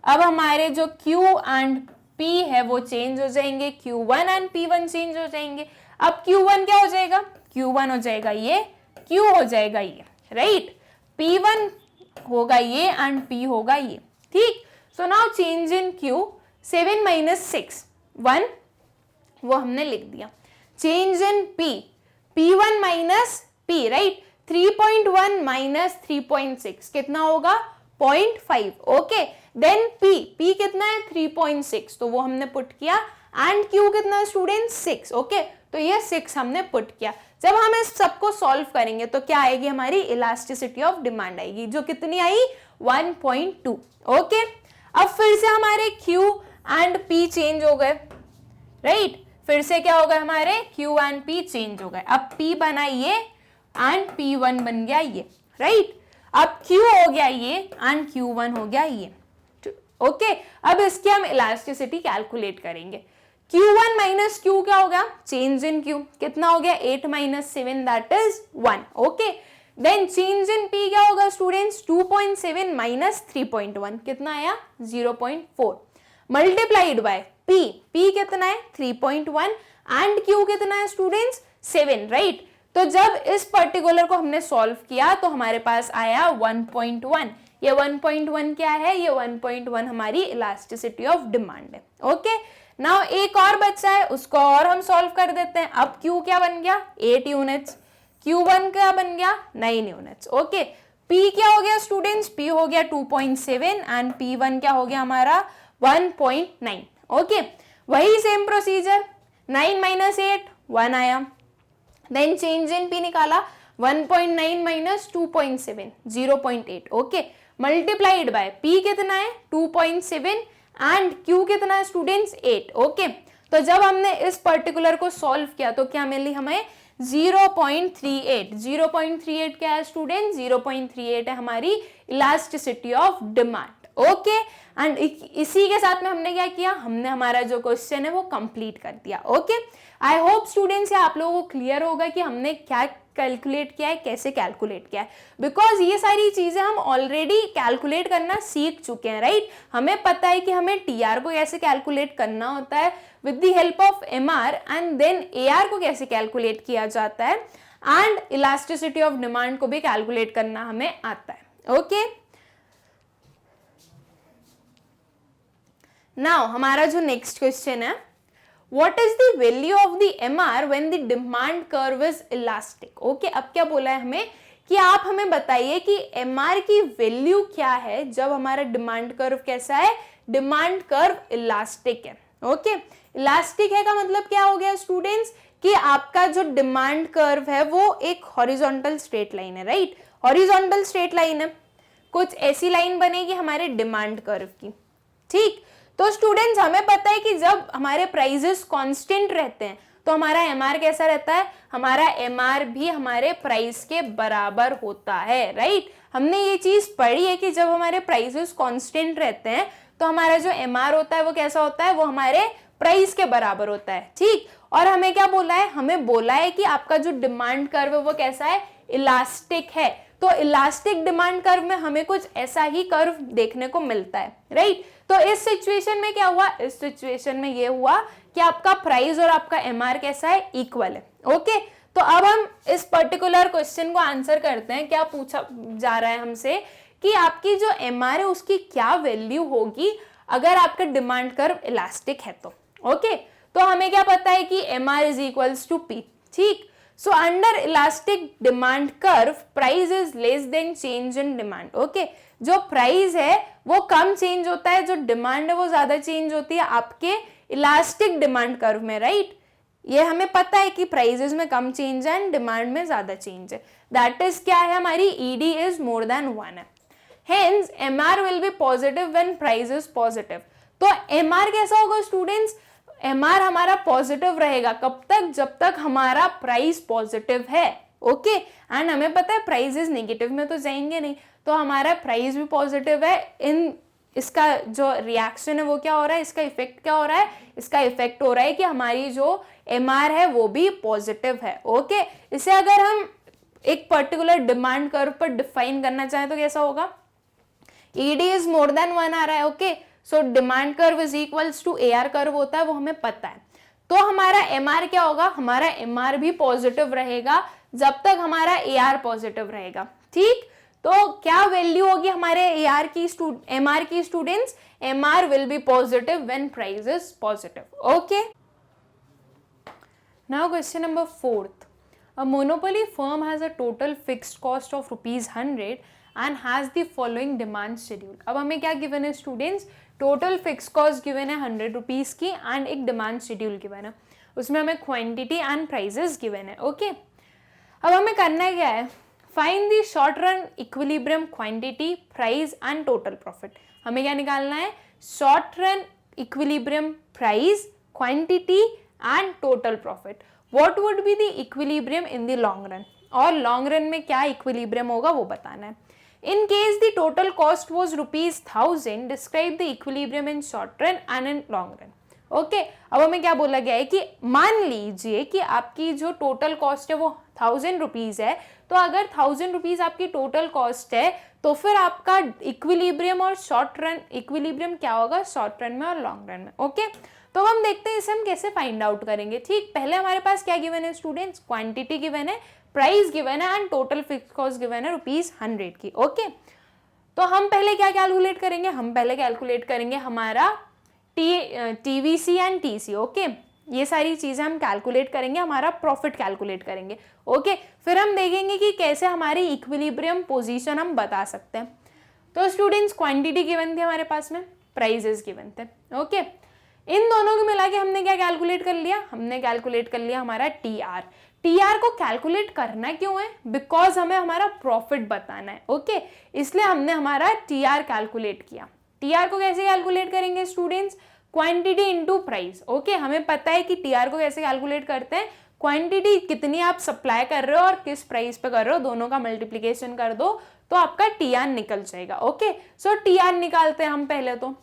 अब हमारे जो Q एंड P है वो चेंज हो जाएंगे, Q1 एंड P1 चेंज हो जाएंगे। अब Q1 क्या हो जाएगा, Q1 हो जाएगा ये, Q हो जाएगा ये, राइट, P1 होगा ये एंड P होगा ये। ठीक, so now change in Q 7 minus 6 1, वो हमने लिख दिया। Change in P P1 minus P, right, 3.1 minus 3.6 कितना होगा 0.5। ओके, देन P कितना है 3.6, तो वो हमने पुट किया एंड Q कितना है स्टूडेंट 6। ओके, तो ये 6 हमने पुट किया। जब हम इस सबको सॉल्व करेंगे तो क्या आएगी, हमारी इलास्टिसिटी ऑफ डिमांड आएगी जो कितनी आई 1.2। ओके, अब फिर से हमारे Q एंड P चेंज हो गए, राइट, फिर से क्या हो गया, हमारे Q एंड P चेंज हो गए। अब P बना ये एंड P1 बन गया ये, राइट, अब Q हो गया ये एंड Q1 हो गया ये। ओके, अब इसकी हम इलास्टिसिटी कैलकुलेट करेंगे। Q1 माइनस Q क्या हो गया, चेंज इन Q कितना हो गया 8 minus 7 that is 1। Okay, then change in P क्या होगा स्टूडेंट्स, 2.7 minus 3.1 कितना आया 0.4 मल्टीप्लाइड बाय P कितना है 3.1 एंड Q कितना है स्टूडेंट्स 7, राइट। तो जब इस पर्टिकुलर को हमने सॉल्व किया तो हमारे पास आया 1.1। ये 1.1 क्या है, ये 1.1 हमारी इलास्टिसिटी ऑफ डिमांड है। ओके, नाउ एक और बच्चा है, उसको और हम सॉल्व कर देते हैं। अब Q क्या बन गया 8 यूनिट्स, Q1 क्या बन गया 9 यूनिट्स। ओके, P क्या हो गया स्टूडेंट्स, P हो गया 2.7 एंड P1 क्या हो गया हमारा 1.9। ओके, वही सेम प्रोसीजर, 9 minus 8 1 आया, देन चेंज इन P निकाला 1.9 minus 2.7 0.8। Okay, multiplied by P कितना है 2.7 एंड Q कितना है स्टूडेंट्स 8। ओके, तो जब हमने इस पर्टिकुलर को सॉल्व किया तो क्या मिली हमें 0.38। 0.38 क्या है स्टूडेंट, 0.38 है हमारी elasticity of demand. Okay, and इसी के साथ में हमने क्या किया, हमने हमारा जो क्वेश्चन है वो कंप्लीट कर दिया। ओके, आई होप स्टूडेंट्स आप लोगों को क्लियर होगा कि हमने क्या कैलकुलेट किया है, कैसे कैलकुलेट किया है, बिकॉज ये सारी चीजें हम ऑलरेडी कैलकुलेट करना सीख चुके हैं, राइट। हमें पता है कि हमें टीआर को कैसे कैलकुलेट करना होता है with the help of MR and then AR को कैसे कैलकुलेट किया जाता है एंड इलास्टिसिटी ऑफ डिमांड को भी कैलकुलेट करना हमें आता है। ओके, नाउ हमारा जो नेक्स्ट क्वेश्चन है, what is the value of the MR when the demand curve is elastic? Okay, अब क्या बोला है हमें कि आप हमें बताइए कि MR की वैल्यू क्या है जब हमारा डिमांड कर्व कैसा है, डिमांड कर्व इलास्टिक है। ओके, इलास्टिक है का मतलब क्या हो गया स्टूडेंट्स कि आपका जो डिमांड कर्व है वो एक हॉरिजॉन्टल स्ट्रेट लाइन है, राइट, हॉरिजॉन्टल स्ट्रेट लाइन है, कुछ ऐसी लाइन बनेगी हमारे डिमांड कर्व की। ठीक, तो स्टूडेंट्स हमें पता है कि जब हमारे प्राइजेस कांस्टेंट रहते हैं तो हमारा एमआर कैसा रहता है, हमारा एमआर भी हमारे प्राइस के बराबर होता है, राइट। हमने ये चीज पढ़ी है कि जब हमारे प्राइसेस कांस्टेंट रहते हैं तो हमारा जो MR होता है वो कैसा होता है, वो हमारे प्राइस के बराबर होता है, ठीक। और हमें क्या बोला है, हमें बोला है कि आपका जो डिमांड कर्व है वो कैसा है, इलास्टिक है। तो इलास्टिक डिमांड कर्व में हमें कुछ ऐसा ही कर्व देखने को मिलता है, राइट। तो इस सिचुएशन में क्या हुआ, इस सिचुएशन में ये हुआ कि आपका प्राइस और आपका MR कैसा है, इक्वल है, ओके। तो अब हम इस पर्टिकुलर क्वेश्चन को आंसर करते हैं। क्या पूछा जा रहा है हमसे कि आपकी जो MR है उसकी क्या वैल्यू होगी अगर आपका डिमांड कर्व इलास्टिक है तो, ओके। तो हमें क्या पता है कि MR is equals to P, ठीक। So under elastic demand curve price is less than change in demand, okay. जो प्राइस है वो कम चेंज होता है, जो डिमांड है वो ज्यादा चेंज होती है आपके इलास्टिक डिमांड कर्व में, राइट। ये हमें पता है कि प्राइसेस में कम चेंज है एंड डिमांड में ज्यादा चेंज है। दैट इज क्या है, हमारी ED इज मोर देन 1 है। Hence MR will be positive when price is positive. तो MR कैसा होगा स्टूडेंट्स, MR हमारा पॉजिटिव रहेगा कब तक, जब तक हमारा प्राइस पॉजिटिव है, ओके। एंड हमें पता है प्राइसेस नेगेटिव में तो जाएंगे नहीं, तो हमारा प्राइस भी पॉजिटिव है। इन इसका जो रिएक्शन है वो क्या हो रहा है, इसका इफेक्ट क्या हो रहा है, इसका इफेक्ट हो रहा है कि हमारी जो MR है वो भी पॉजिटिव है, ओके। इसे अगर हम एक पर्टिकुलर डिमांड कर्व पर डिफाइन करना चाहें तो कैसा होगा, ED इज मोर देन 1 आ रहा है, okay. So demand curve is equals to AR curve होता है, वो हमें पता है। तो हमारा MR क्या होगा, हमारा MR भी पॉजिटिव रहेगा जब तक हमारा AR पॉजिटिव रहेगा, ठीक। तो क्या वैल्यू होगी हमारे MR की students, MR will be positive when price is positive, okay. Now question number 4th, a monopoly firm has a total fixed cost of ₹100 and has the following demand schedule। अब हमें क्या given है students, total fix cost given है 100 rupees की and एक demand schedule given है, उसमें हमें क्वांटिटी एंड प्राइसेस गिवन है, ओके। अब हमें करना क्या है, find the short run equilibrium quantity, price and total profit. हमें क्या निकालना है, short run equilibrium price, quantity and total profit. What would be the equilibrium in the long run, और लॉन्ग रन में क्या इक्विलिब्रियम होगा वो बताना है। In case the total cost was ₹1000, describe the equilibrium in short run and in long run. Okay, अब हमें क्या बोला गया है कि मान लीजिए कि आपकी जो टोटल कॉस्ट है वो 1000 रुपीज है, तो अगर 1000 रुपीज आपकी टोटल कॉस्ट है तो फिर आपका इक्विलिब्रियम और शॉर्ट रन, इक्विलिब्रियम क्या होगा शॉर्ट रन में और लॉन्ग रन में, ओके। तो हम देखते हैं इसे हम कैसे फाइंड आउट करेंगे, ठीक। पहले हमारे पास क्या गिवन है स्टूडेंट्स, क्वांटिटी गिवन है, प्राइस गिवन है and total fix cost given है ₹100 की, ओके। तो हम पहले क्या कैलकुलेट करेंगे, हम पहले कैलकुलेट करेंगे हमारा TVC एंड TC, ओके। ये सारी चीजें हम कैलकुलेट करेंगे, हमारा प्रॉफिट कैलकुलेट करेंगे, ओके। फिर हम देखेंगे कि कैसे हमारी इक्विलिब्रियम पोजीशन हम बता सकते हैं। तो स्टूडेंट्स क्वांटिटी गिवन थी हमारे पास में, प्राइजेस गिवन थे, ओके। इन दोनों को मिला के हमने क्या कैलकुलेट कर लिया, हमने कैलकुलेट कर लिया हमारा TR को कैलकुलेट करना क्यों है, बिकॉज हमें हमारा प्रॉफिट बताना है, ओके। इसलिए हमने हमारा TR कैलकुलेट किया। TR को कैसे कैलकुलेट करेंगे students, quantity into price, okay. हमें पता है कि TR को कैसे कैलकुलेट करते हैं, क्वांटिटी कितनी आप सप्लाई कर रहे हो और किस प्राइस पे कर रहे हो, दोनों का मल्टीप्लीकेशन कर दो तो आपका TR निकल जाएगा, ओके। सो TR निकालते हैं हम पहले। तो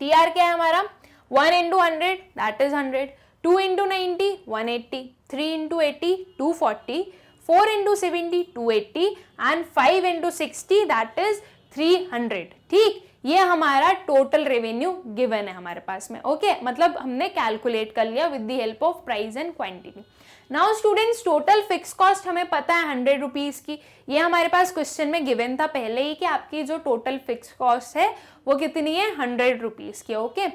TR क्या है हमारा, 1 into 100 that is 100, 2 into 90 180, 3 into 80 240, 4 into 70 280 and 5 into 60 that is 300, ठीक। ये हमारा टोटल रेवेन्यू गिवन है हमारे पास में, ओके। मतलब हमने कैलकुलेट कर लिया with the help of price and quantity. Now students total fix cost हमें पता है 100 रुपीज की, ये हमारे पास क्वेश्चन में गिवन था पहले ही कि आपकी जो टोटल फिक्स कॉस्ट है वो कितनी है 100 रुपीज की, ओके।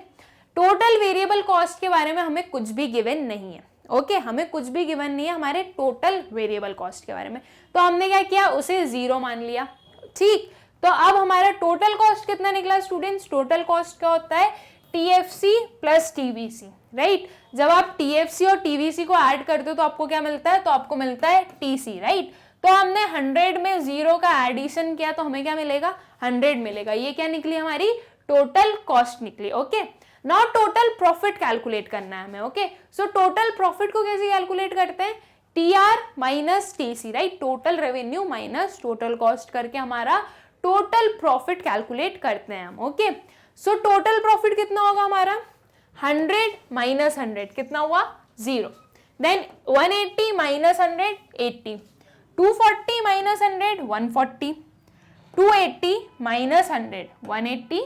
टोटल वेरिएबल कॉस्ट के बारे में हमें कुछ भी गिवन नहीं है, ओके। हमें कुछ भी गिवन नहीं है हमारे टोटल वेरिएबल कॉस्ट के बारे में, तो हमने क्या किया, उसे 0 मान लिया, ठीक। तो अब हमारा टोटल कॉस्ट कितना निकला स्टूडेंट्स, टोटल कॉस्ट क्या होता है TFC प्लस TVC, राइट। जब आप TFC और TVC को ऐड करते हो तो आपको क्या मिलता है, तो आपको मिलता है TC, राइट। तो हमने 100 में 0 का एडिशन किया तो हमें क्या मिलेगा, 100 मिलेगा। ये क्या निकली, हमारी टोटल कॉस्ट निकली, okay. Now total profit calculate करना है हमें, ओके। सो टोटल प्रॉफिट को कैसे कैलकुलेट करते हैं, TR minus TC, right. Total revenue minus total cost करके हमारा टोटल प्रॉफिट कैलकुलेट करते हैं हम, ओके। सो टोटल प्रॉफिट कितना होगा हमारा 100 माइनस 100 कितना हुआ 0. Then 180 minus 100 80, 240 minus 100 140, 280 minus 100 180,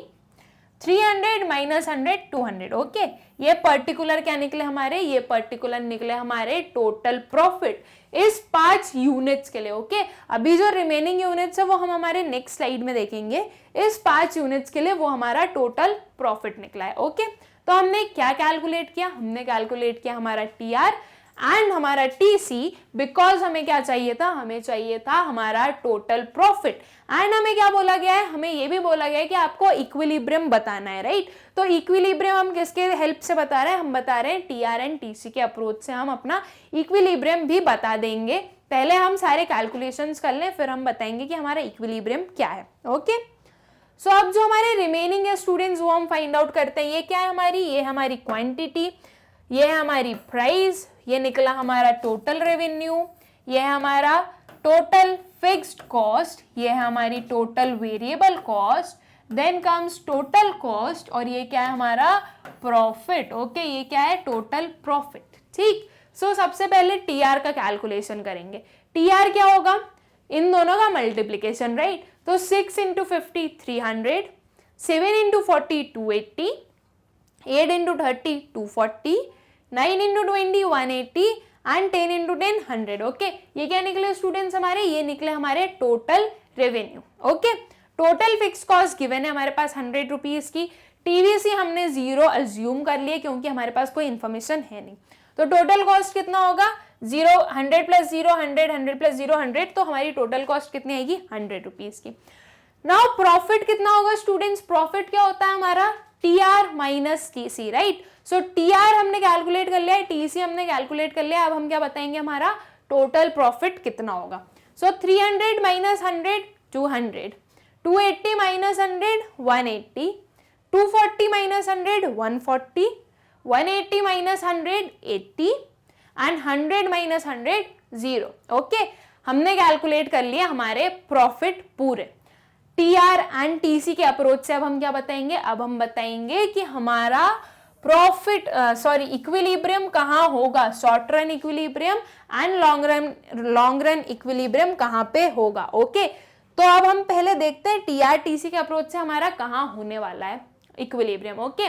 300 minus 100 200. Okay, ये पर्टिकुलर क्या निकले हमारे, ये पर्टिकुलर निकले हमारे टोटल प्रॉफिट इस 5 यूनिट्स के लिए. ओके, अभी जो रिमेनिंग यूनिट्स है वो हम हमारे नेक्स्ट स्लाइड में देखेंगे. इस 5 यूनिट्स के लिए वो हमारा टोटल प्रॉफिट निकला है. ओके, तो हमने क्या कैलकुलेट किया, हमने कैलकुलेट किया हमारा टीआर एंड हमारा टीसी, बिकॉज हमें क्या चाहिए था, हमें चाहिए था हमारा टोटल प्रॉफिट. एंड हमें क्या बोला गया है, हमें ये भी बोला गया है कि आपको इक्विलिब्रियम बताना है, राइट. तो इक्विलिब्रियम हम किसके हेल्प से बता रहे हैं, हम बता रहे हैं टीआर एंड टीसी के अप्रोच से हम अपना इक्विलिब्रियम भी बता देंगे. पहले हम सारे कैलकुलेशंस कर लें, फिर हम बताएंगे कि हमारा इक्विलिब्रियम क्या है. ओके, सो अब जो हमारे रिमेनिंग है स्टूडेंट्स वो हम फाइंड आउट करते हैं. ये क्या है हमारी, ये हमारी क्वांटिटी, ये है हमारी प्राइस, ये निकला हमारा टोटल रेवेन्यू, ये है हमारा टोटल फिक्स्ड कॉस्ट, ये है हमारी total variable cost, then comes total cost, और ये क्या है हमारा प्रॉफिट. ओके, ये क्या है टोटल प्रॉफिट. ठीक, सो सबसे पहले टीआर का कैलकुलेशन करेंगे. टीआर क्या होगा, इन दोनों का मल्टीप्लीकेशन, राइट. तो 6 into 50 300, 7 into 40 280, 8 into 30 240, 9 into 20 180 and 10 into 10 100. Okay, ये क्या निकले स्टूडेंट्स हमारे, ये निकले हमारे total revenue. Okay, total fix cost given है हमारे पास 100 रुपीज की. टीवीसी हमने 0 अज्यूम कर लिए क्योंकि हमारे पास कोई इन्फॉर्मेशन है नहीं. तो टोटल कॉस्ट कितना होगा 0, 100 प्लस 0 100, 100 प्लस 0 100, तो हमारी टोटल कॉस्ट कितनी आएगी 100 रुपीज की. नाउ प्रॉफिट कितना होगा स्टूडेंट्स, प्रॉफिट क्या होता है हमारा टीआर माइनस टीसी, राइट. सो टीआर हमने कैलकुलेट कर लिया है, टीसी हमने कैलकुलेट कर लिया. अब हम क्या बताएंगे हमारा टोटल प्रॉफिट कितना होगा. सो 300 minus 100 200, 280 minus 100 180, 240 minus 100 140, 180 minus 100 80 and 100 minus 100 0. Okay, हमने कैलकुलेट कर लिया हमारे प्रॉफिट पूरे. टीआर एंड टीसी के अप्रोच से अब हम क्या बताएंगे, अब हम बताएंगे कि हमारा प्रॉफिट इक्विलिब्रियम कहाँ होगा, short run equilibrium and long run equilibrium कहाँ पे होगा. ओके, तो अब हम पहले देखते हैं टीआर टीसी के अप्रोच से हमारा कहाँ होने वाला है equilibrium. Okay,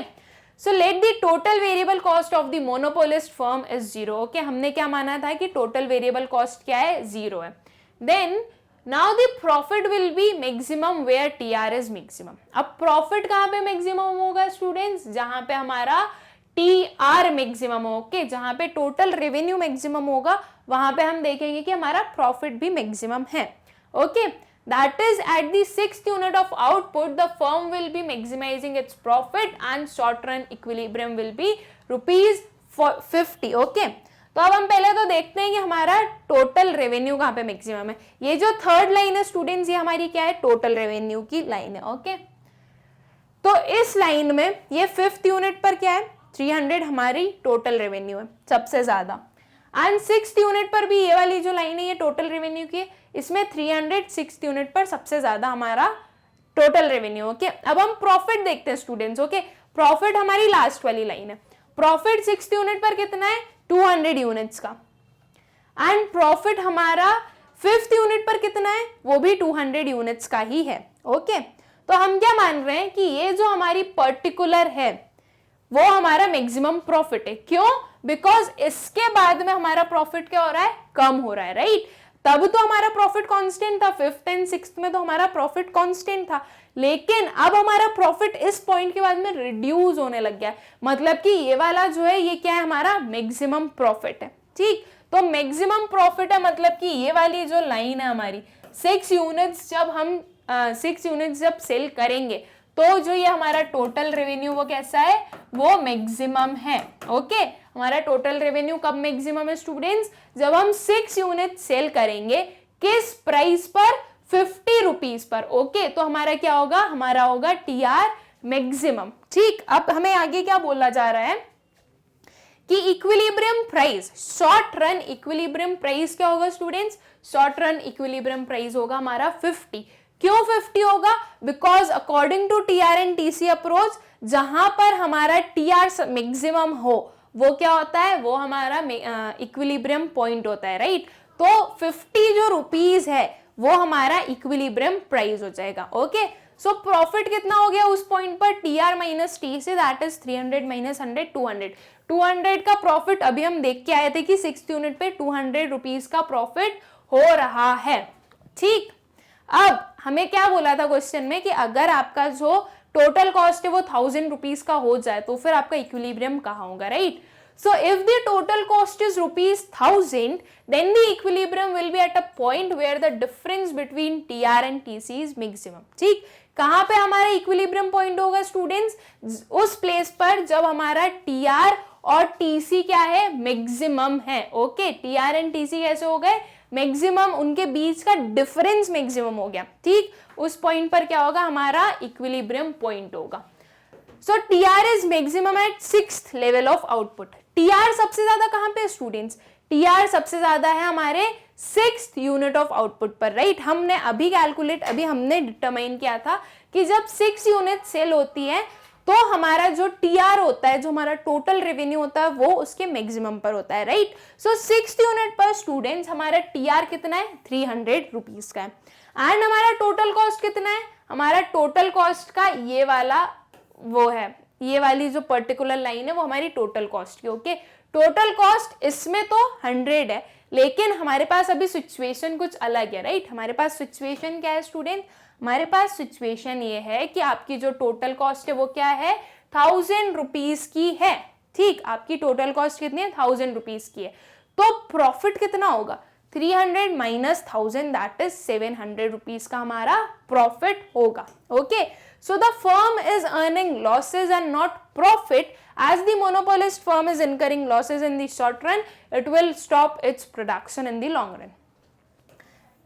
so let the total variable cost of the monopolist firm is 0. Okay, हमने क्या माना था कि टोटल वेरिएबल कॉस्ट क्या है 0 है. Then now the profit will be maximum where TR is maximum. अब प्रॉफिट कहाँ पे मैक्सिमम होगा स्टूडेंट्स, जहां पे हमारा टीआर मैक्सिमम हो. ओके, जहां पे टोटल रेवेन्यू मैक्सिमम होगा वहां पे हम देखेंगे कि हमारा प्रॉफिट भी मैक्सिमम है. Okay, that is at the 6th unit of output the firm will be maximizing its profit and short run equilibrium will be ₹50. okay, तो अब हम पहले तो देखते हैं कि हमारा टोटल रेवेन्यू कहाँ पे मैक्सिमम है. ये जो थर्ड लाइन है स्टूडेंट्स, ये हमारी क्या है टोटल रेवेन्यू की लाइन है. ओके, तो इस लाइन में ये 5th यूनिट पर क्या है 300 हमारी टोटल रेवेन्यू है सबसे ज्यादा. एंड 6th यूनिट पर भी ये वाली जो लाइन है ये टोटल रेवेन्यू की है, इसमें 300 6th यूनिट पर सबसे ज्यादा हमारा टोटल रेवेन्यू. ओके, अब हम प्रॉफिट देखते हैं स्टूडेंट्स. ओके, प्रॉफिट हमारी लास्ट वाली लाइन है. प्रॉफिट 6th यूनिट पर कितना है 200 यूनिट्स का, एंड प्रॉफिट हमारा 5th यूनिट पर कितना है वो भी 200 यूनिट्स का ही है. ओके, तो हम क्या मान रहे हैं कि ये जो हमारी पर्टिकुलर है वो हमारा मैक्सिमम प्रॉफिट है. क्यों, बिकॉज इसके बाद में हमारा प्रॉफिट क्या हो रहा है कम हो रहा है, राइट. तब तो हमारा प्रॉफिट कांस्टेंट था, 5th एंड 6th में तो हमारा प्रॉफिट कांस्टेंट था, लेकिन अब हमारा प्रॉफिट इस पॉइंट के बाद में रिड्यूस होने लग गया है. मतलब कि ये वाला जो है ये क्या है हमारा मैक्सिमम प्रॉफिट है. ठीक, तो मैक्सिमम प्रॉफिट है मतलब कि ये वाली जो लाइन है हमारी 6 यूनिट्स जब हम 6 यूनिट्स जब सेल करेंगे तो जो ये हमारा टोटल रेवेन्यू वो कैसा है वो मैक्सिमम है. ओके, हमारा टोटल रेवेन्यू कब मैक्सिमम है स्टूडेंट्स, जब हम 6 यूनिट सेल करेंगे. किस प्राइस पर 50 रुपीज पर. ओके, तो हमारा क्या होगा, हमारा होगा टीआर मैक्सिमम. ठीक, अब हमें आगे क्या बोला जा रहा है कि equilibrium price, short run equilibrium price क्या होगा students, short run equilibrium price होगा हमारा 50. क्यों 50 होगा? Because according to TR and TC approach, जहां पर हमारा टीआर मैक्सिमम हो वो क्या होता है? वो हमारा इक्विलिब्रियम पॉइंट होता है, राइट? तो 50 जो रुपीज है वो हमारा इक्विलिब्रियम प्राइस हो जाएगा। ओके, सो प्रॉफिट कितना हो गया उस पॉइंट पर? TR minus TC, that is 300 minus 100, 200। 200 का प्रॉफिट अभी हम देख के आए थे कि 6th यूनिट पे 200 रुपीज का प्रॉफिट हो रहा है। ठीक, अब हमें क्या बोला था क्वेश्चन में कि अगर आपका जो टोटल कॉस्ट है वो 1000 रुपीज का हो जाए तो फिर आपका इक्विलिब्रियम कहाँ होगा, right? So if the total cost is rupees 1000, then the equilibrium will be at a point where the difference between TR and TC is maximum. ठीक, कहाँ पे हमारा इक्विलिब्रियम पॉइंट होगा स्टूडेंट्स? उस प्लेस पर जब हमारा TR और TC क्या है? मैक्सिमम है। ओके, TR एंड TC कैसे हो गए? मैक्सिमम, उनके बीच का डिफरेंस मैक्सिमम हो गया। ठीक, उस पॉइंट पर क्या होगा? हमारा इक्विलिब्रियम पॉइंट होगा। So TR is maximum at 6th level of output. TR सबसे ज्यादा कहां पे स्टूडेंट्स? TR सबसे ज्यादा है हमारे 6th यूनिट ऑफ आउटपुट पर, राइट? हमने अभी डिटरमाइन किया था कि जब 6 यूनिट सेल होती है तो हमारा जो TR होता है, जो हमारा टोटल रेवेन्यू होता है, वो उसके मैक्सिमम पर होता है, राइट? सो 6th यूनिट पर स्टूडेंट्स हमारा TR कितना है? 300 रुपीज का है। एंड हमारा टोटल कॉस्ट कितना है? हमारा टोटल कॉस्ट का ये वाला वो है, ये वाली जो पर्टिकुलर लाइन है वो हमारी टोटल कॉस्ट की। ओके, टोटल कॉस्ट इसमें तो 100 है, लेकिन हमारे पास अभी सिचुएशन कुछ अलग है, राइट? हमारे पास सिचुएशन क्या है स्टूडेंट? हमारे पास सिचुएशन ये है कि आपकी जो टोटल कॉस्ट है वो क्या है? 1000 रुपीज की है। ठीक, आपकी टोटल कॉस्ट कितनी है? 1000 रुपीज की है। तो प्रॉफिट कितना होगा? 300 माइनस 1000, दैट इज 700 रुपीज का हमारा प्रॉफिट होगा। Okay, so the firm is earning losses and not profit. As the monopolist firm is incurring losses in the short run, it will stop its production in the long run.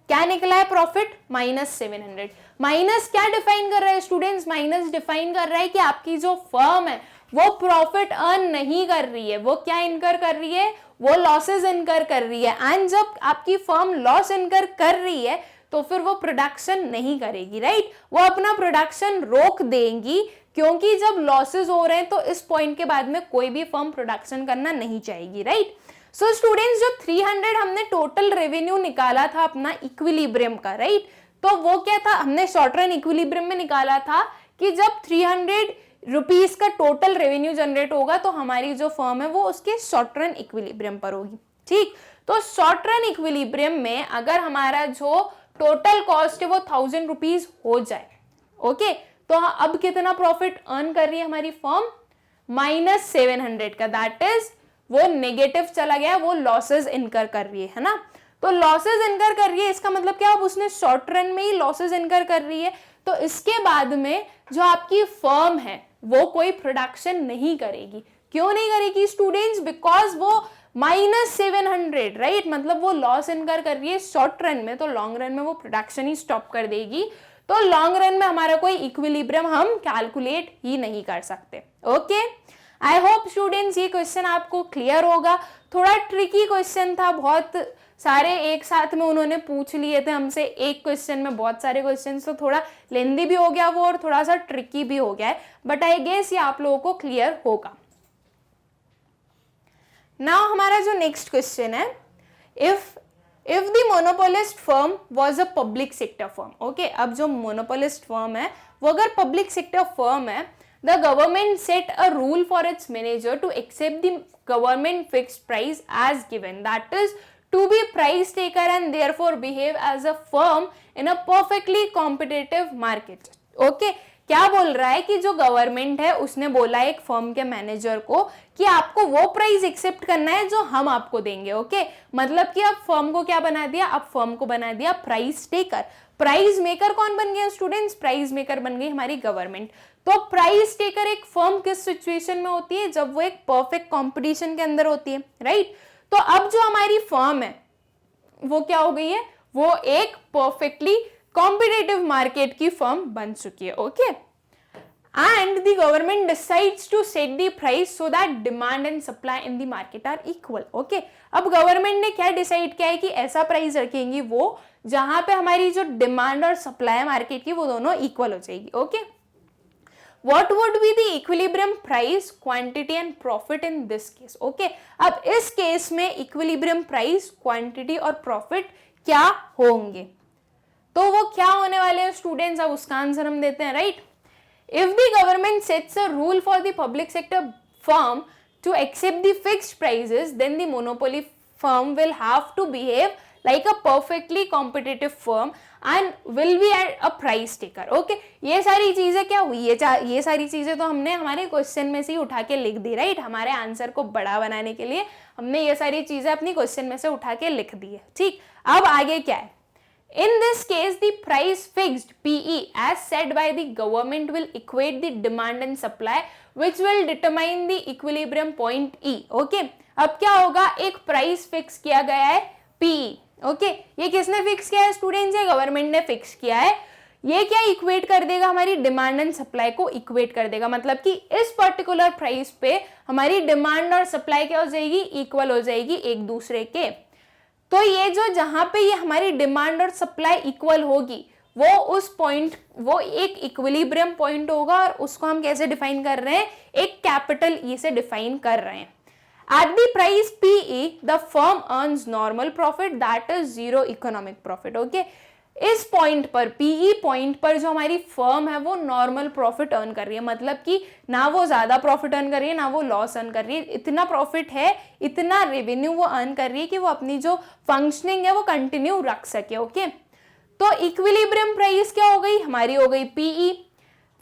क्या निकला है profit? -700। Minus क्या define कर रहा है students? Minus define कर रहा है कि आपकी जो फर्म है वो प्रॉफिट अर्न नहीं कर रही है, वो क्या इनकर कर रही है? वो लॉसेस इनकर कर रही है। एंड जब आपकी फर्म लॉस इनकर कर रही है तो फिर वो प्रोडक्शन नहीं करेगी, राइट? वो अपना प्रोडक्शन रोक देंगी, क्योंकि जब लॉसेस हो रहे हैं तो इस पॉइंट के बाद में कोई भी फर्म प्रोडक्शन करना नहीं चाहेगी, राइट? सो स्टूडेंट्स, जो 300 हमने टोटल रेवेन्यू निकाला था अपना इक्विलिब्रियम का, राइट? तो वो क्या था? हमने शॉर्ट रन इक्विलिब्रियम में निकाला था कि जब 300 रुपीज का टोटल रेवेन्यू जनरेट होगा तो हमारी जो फर्म है वो उसके शॉर्ट रन इक्विलिब्रियम पर होगी। ठीक, तो शॉर्ट रन इक्विलिब्रियम में अगर हमारा जो टोटल कॉस्ट है वो 1000 रुपीज हो जाए, ओके, तो अब कितना प्रॉफिट अर्न कर रही है हमारी फर्म? -700 का, दैट इज वो नेगेटिव चला गया, वो लॉसेस इनकर कर रही है ना? तो लॉसेस इनकर कर रही है, इसका मतलब क्या? अब उसने शॉर्ट रन में ही लॉसेस इनकर कर रही है, तो इसके बाद में जो आपकी फर्म है वो कोई प्रोडक्शन नहीं करेगी। क्यों नहीं करेगी स्टूडेंट्स? बिकॉज वो -700, राइट? मतलब वो लॉस इनकर कर रही है शॉर्ट रन में, तो लॉन्ग रन में वो प्रोडक्शन ही स्टॉप कर देगी। तो लॉन्ग रन में हमारा कोई इक्विलिब्रियम हम कैलकुलेट ही नहीं कर सकते। ओके, आई होप स्टूडेंट्स ये क्वेश्चन आपको क्लियर होगा। थोड़ा ट्रिकी क्वेश्चन था, बहुत सारे एक साथ में उन्होंने पूछ लिए थे हमसे, एक क्वेश्चन में बहुत सारे क्वेश्चन, तो थोड़ा लेंदी भी हो गया वो और थोड़ा सा ट्रिकी भी हो गया है, बट आई गेस ये आप लोगों को क्लियर होगा। नाउ हमारा जो नेक्स्ट क्वेश्चन है, if the monopolist firm was a public sector firm, okay, अब जो मोनोपोलिस्ट फर्म है वो अगर पब्लिक सेक्टर फर्म है, the government set a rule for its manager to accept the government fixed price as given, that is to be price taker and therefore behave as a firm in a perfectly competitive market. Okay, क्या बोल रहा है कि जो government है उसने बोला एक फर्म के मैनेजर को कि आपको वो प्राइस एक्सेप्ट करना है जो हम आपको देंगे। ओके, मतलब कि अब फर्म को क्या बना दिया? अब फर्म को बना दिया प्राइस टेकर। प्राइस मेकर कौन बन गया स्टूडेंट्स? प्राइस मेकर बन गई हमारी गवर्नमेंट। तो प्राइस टेकर एक फर्म किस सिचुएशन में होती है? जब वो एक परफेक्ट कंपटीशन के अंदर होती है, राइट? तो अब जो हमारी फर्म है वो क्या हो गई है? वो एक परफेक्टली कॉम्पिटिटिव मार्केट की फर्म बन चुकी है। Okay, and the government decides to set the price so that demand and supply in the market are equal. Okay, अब गवर्नमेंट ने क्या डिसाइड किया है कि ऐसा प्राइस रखेंगी वो जहां पे हमारी जो डिमांड और सप्लाई मार्केट की वो दोनों इक्वल हो जाएगी. Okay, What would be the equilibrium price, quantity and profit in this case? Okay, अब इस केस में equilibrium price, quantity और profit क्या होंगे? तो वो क्या होने वाले हैं स्टूडेंट्स, अब उसका आंसर हम देते हैं. Right, if the government sets a rule for the public sector firm to accept the fixed prices, then the monopoly firm will have to behave like a perfectly competitive firm and will be a price taker. Okay, ये सारी चीजें क्या हुई है, ये सारी चीजें तो हमने हमारे क्वेश्चन में से ही उठा के लिख दी. राइट, हमारे आंसर को बड़ा बनाने के लिए हमने ये सारी चीजें अपनी क्वेश्चन में से उठा के लिख दी है. ठीक, अब आगे क्या है. In this case, the price fixed PE as set by the government will equate the demand and supply, which will determine the equilibrium point E. Okay, अब क्या होगा, एक प्राइस फिक्स किया गया है PE. ओके, ये किसने फिक्स किया है स्टूडेंट्स, ये गवर्नमेंट ने फिक्स किया है. ये क्या इक्वेट कर देगा, हमारी डिमांड एंड सप्लाई को इक्वेट कर देगा. मतलब कि इस पर्टिकुलर प्राइस पे हमारी डिमांड और सप्लाई क्या हो जाएगी, इक्वल हो जाएगी एक दूसरे के. तो ये जो जहां पे ये हमारी डिमांड और सप्लाई इक्वल होगी वो उस पॉइंट, वो एक इक्विलिब्रियम पॉइंट होगा और उसको हम कैसे डिफाइन कर रहे हैं, एक कैपिटल ई से डिफाइन कर रहे हैं. At the price PE, the firm earns normal profit, that is zero economic profit. Okay, इस पॉइंट पर PE पॉइंट पर जो हमारी फर्म है वो नॉर्मल प्रॉफिट अर्न कर रही है. मतलब कि ना वो ज्यादा प्रॉफिट अर्न कर रही है ना वो लॉस अर्न कर रही है. इतना प्रॉफिट है, इतना रेवेन्यू वो अर्न कर रही है कि वो अपनी जो फंक्शनिंग है वो कंटिन्यू रख सके. ओके, तो इक्विलिब्रियम प्राइस क्या हो गई, हमारी हो गई PE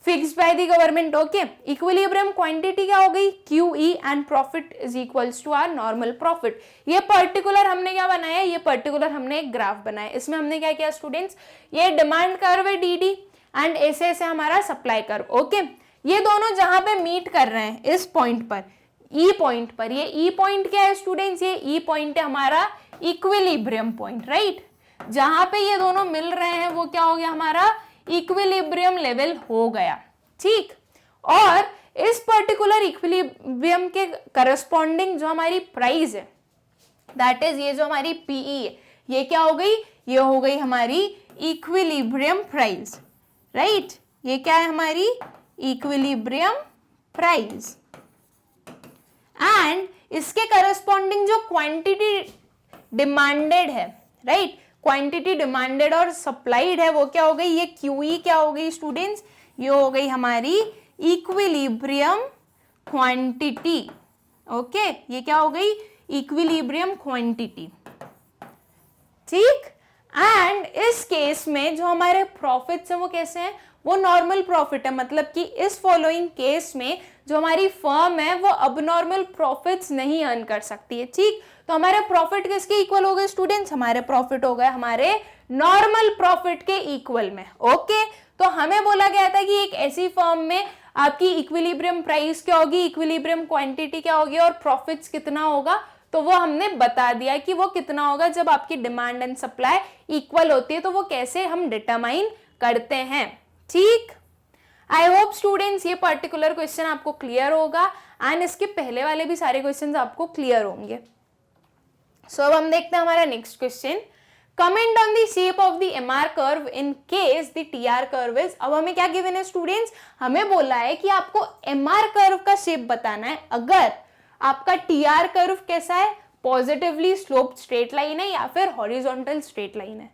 fixed by the government. Okay, equilibrium quantity क्या हो गई, QE and profit is equals to our normal profit. ये पर्टिकुलर हमने क्या बनाया है, ये पर्टिकुलर हमने एक ग्राफ बनाया. इसमें हमने क्या किया स्टूडेंट्स, ये डिमांड कर्व है DD एंड ऐसे ऐसे हमारा सप्लाई कर्व. ओके, ये दोनों जहां पे मीट कर रहे हैं इस पॉइंट पर, E पॉइंट पर, ये E पॉइंट क्या है स्टूडेंट्स, ये E पॉइंट है हमारा इक्विलिब्रियम पॉइंट. राइट, जहां पे ये दोनों मिल रहे हैं वो क्या हो गया, हमारा इक्विलिब्रियम लेवल हो गया. ठीक, और इस पर्टिकुलर इक्विलिब्रियम के करस्पॉन्डिंग जो हमारी प्राइस है, दैट इज ये जो हमारी PE है, ये क्या हो गई, ये हो गई हमारी इक्विलिब्रियम प्राइस. राइट, ये क्या है हमारी इक्विलिब्रियम प्राइस. एंड इसके करस्पॉन्डिंग जो क्वांटिटी डिमांडेड है, राइट, क्वांटिटी डिमांडेड और सप्लाइड है वो क्या हो गई, ये QE क्या हो गई स्टूडेंट्स, ये हो गई हमारी इक्विलिब्रियम क्वांटिटी. ओके, ये क्या हो गई, इक्विलिब्रियम क्वांटिटी. ठीक, एंड इस केस में जो हमारे प्रॉफिट्स है वो कैसे हैं, वो नॉर्मल प्रॉफिट है. मतलब कि इस फॉलोइंग केस में जो हमारी फर्म है वो अबनॉर्मल प्रॉफिट्स नहीं अर्न कर सकती है. ठीक, तो हमारे प्रॉफिट किसके इक्वल हो गए स्टूडेंट्स, हमारे प्रॉफिट हो गए हमारे नॉर्मल प्रॉफिट के इक्वल में. ओके, तो हमें बोला गया था कि एक ऐसी फर्म में आपकी इक्विलिब्रियम प्राइस क्या होगी, इक्विलिब्रियम क्वांटिटी क्या होगी और प्रॉफिट्स कितना होगा. तो वो हमने बता दिया कि वो कितना होगा जब आपकी डिमांड एंड सप्लाई इक्वल होती है. तो वो कैसे हम डिटरमाइन करते हैं. ठीक, आई होप स्टूडेंट्स ये पर्टिकुलर क्वेश्चन आपको क्लियर होगा एंड इसके पहले वाले भी सारे क्वेश्चन आपको क्लियर होंगे. सो अब हम देखते हैं हमारा next question. Comment on the shape of the MR curve in case the TR curve is. अब हमें क्या गिवन है स्टूडेंट्स, हमें बोला है कि आपको MR कर्व का शेप बताना है अगर आपका TR कर्व कैसा है, पॉजिटिवली स्लोप्ड स्ट्रेट लाइन है या फिर हॉरिजॉन्टल स्ट्रेट लाइन है.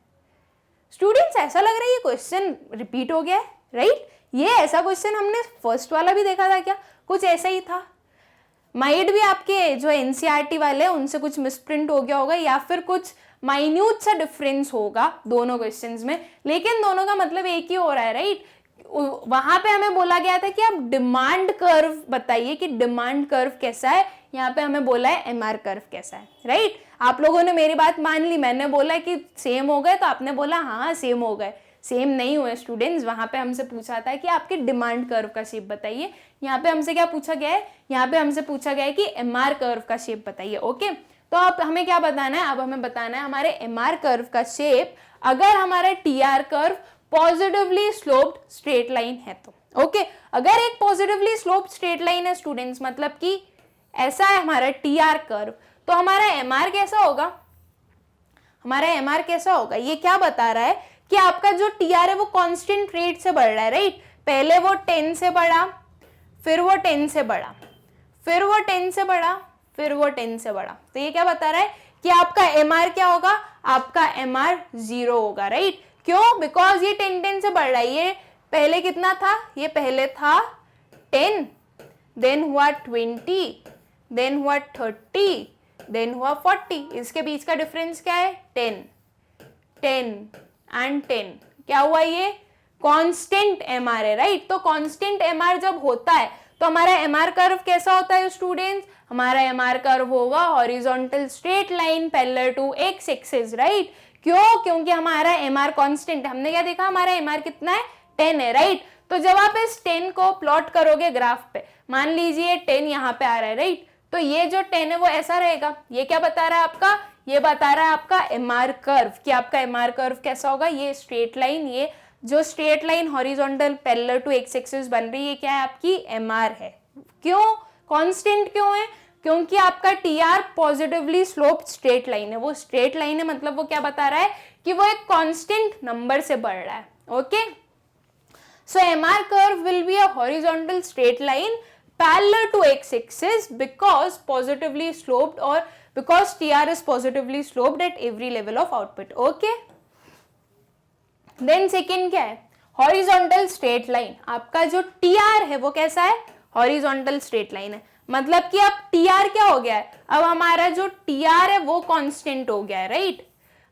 स्टूडेंट्स ऐसा लग रहा है ये क्वेश्चन रिपीट हो गया है. राइट, ये ऐसा क्वेश्चन हमने फर्स्ट वाला भी देखा था क्या, कुछ ऐसा ही था. माइट भी आपके जो NCERT वाले हैं उनसे कुछ मिसप्रिंट हो गया होगा या फिर कुछ माइन्यूट सा डिफरेंस होगा दोनों क्वेश्चंस में, लेकिन दोनों का मतलब एक ही हो रहा है. राइट, वहां पे हमें बोला गया था कि आप डिमांड कर्व बताइए कि डिमांड कर्व कैसा है, यहाँ पे हमें बोला है MR कर्व कैसा है. राइट, आप लोगों ने मेरी बात मान ली, मैंने बोला कि सेम हो गए तो आपने बोला हाँ सेम हो गए. सेम नहीं हुए स्टूडेंट्स, वहां पे हमसे पूछा था कि आपके डिमांड कर्व का शेप बताइए. यहाँ पे हमसे क्या पूछा गया है, यहाँ पे हमसे पूछा गया है कि MR कर्व का शेप बताइए. ओके, तो अब हमें क्या बताना है, अब हमें बताना है हमारे MR कर्व का शेप अगर हमारा TR curve positively sloped straight line है तो. ओके अगर एक पॉजिटिवली स्लोप स्ट्रेट लाइन है स्टूडेंट्स, मतलब कि ऐसा है हमारा टी आर कर्व, तो हमारा एम आर कैसा होगा, हमारा एम आर कैसा होगा, ये क्या बता रहा है कि आपका जो टी आर है वो कांस्टेंट रेट से बढ़ रहा है, राइट। पहले वो 10 से बढ़ा, फिर वो 10 से बढ़ा, फिर वो 10 से बढ़ा, फिर वो 10 से बढ़ा, तो ये क्या बता रहा है कि आपका एम आर क्या होगा, आपका एम आर 0 होगा, राइट। क्यों, बिकॉज ये 10 से बढ़ रहा है, ये पहले कितना था, ये पहले था 10, देन हुआ 20, देन हुआ 30, देन हुआ 40, इसके बीच का डिफरेंस क्या है 10, 10 एंड 10, क्या हुआ, ये कांस्टेंट एमआर है, राइट। तो कांस्टेंट एमआर जब होता है तो हमारा एमआर कर्व कैसा होता है स्टूडेंट्स, हमारा एमआर कर्व होगा horizontal straight line parallel to X axis, right. क्यों, क्योंकि हमारा एमआर कांस्टेंट है, हमने क्या देखा, हमारा एमआर कितना है 10 है, राइट। तो जब आप इस 10 को प्लॉट करोगे ग्राफ पे, मान लीजिए 10 यहाँ पे आ रहा है, राइट, तो ये जो 10 है वो ऐसा रहेगा, ये क्या बता रहा है आपका, ये बता रहा है आपका एमआर कर्व, कि आपका एमआर कर्व कैसा होगा, ये स्ट्रेट लाइन, ये जो straight line horizontal parallel to X axis बन रही है, ये क्या है, आपकी एमआर है। क्यों, कांस्टेंट क्यों है, क्योंकि आपका T R positively sloped straight line है, वो स्ट्रेट लाइन है, मतलब वो क्या बता रहा है कि वो एक कांस्टेंट नंबर से बढ़ रहा है, okay. So MR curve will be a horizontal straight line parallel to x-axis because positively sloped or because TR is positively sloped at every level of output. Okay? Then second क्या है, horizontal straight line. आपका जो TR है वो कैसा है, horizontal straight line है, मतलब कि अब TR क्या हो गया है, अब हमारा जो TR है वो constant हो गया है, right?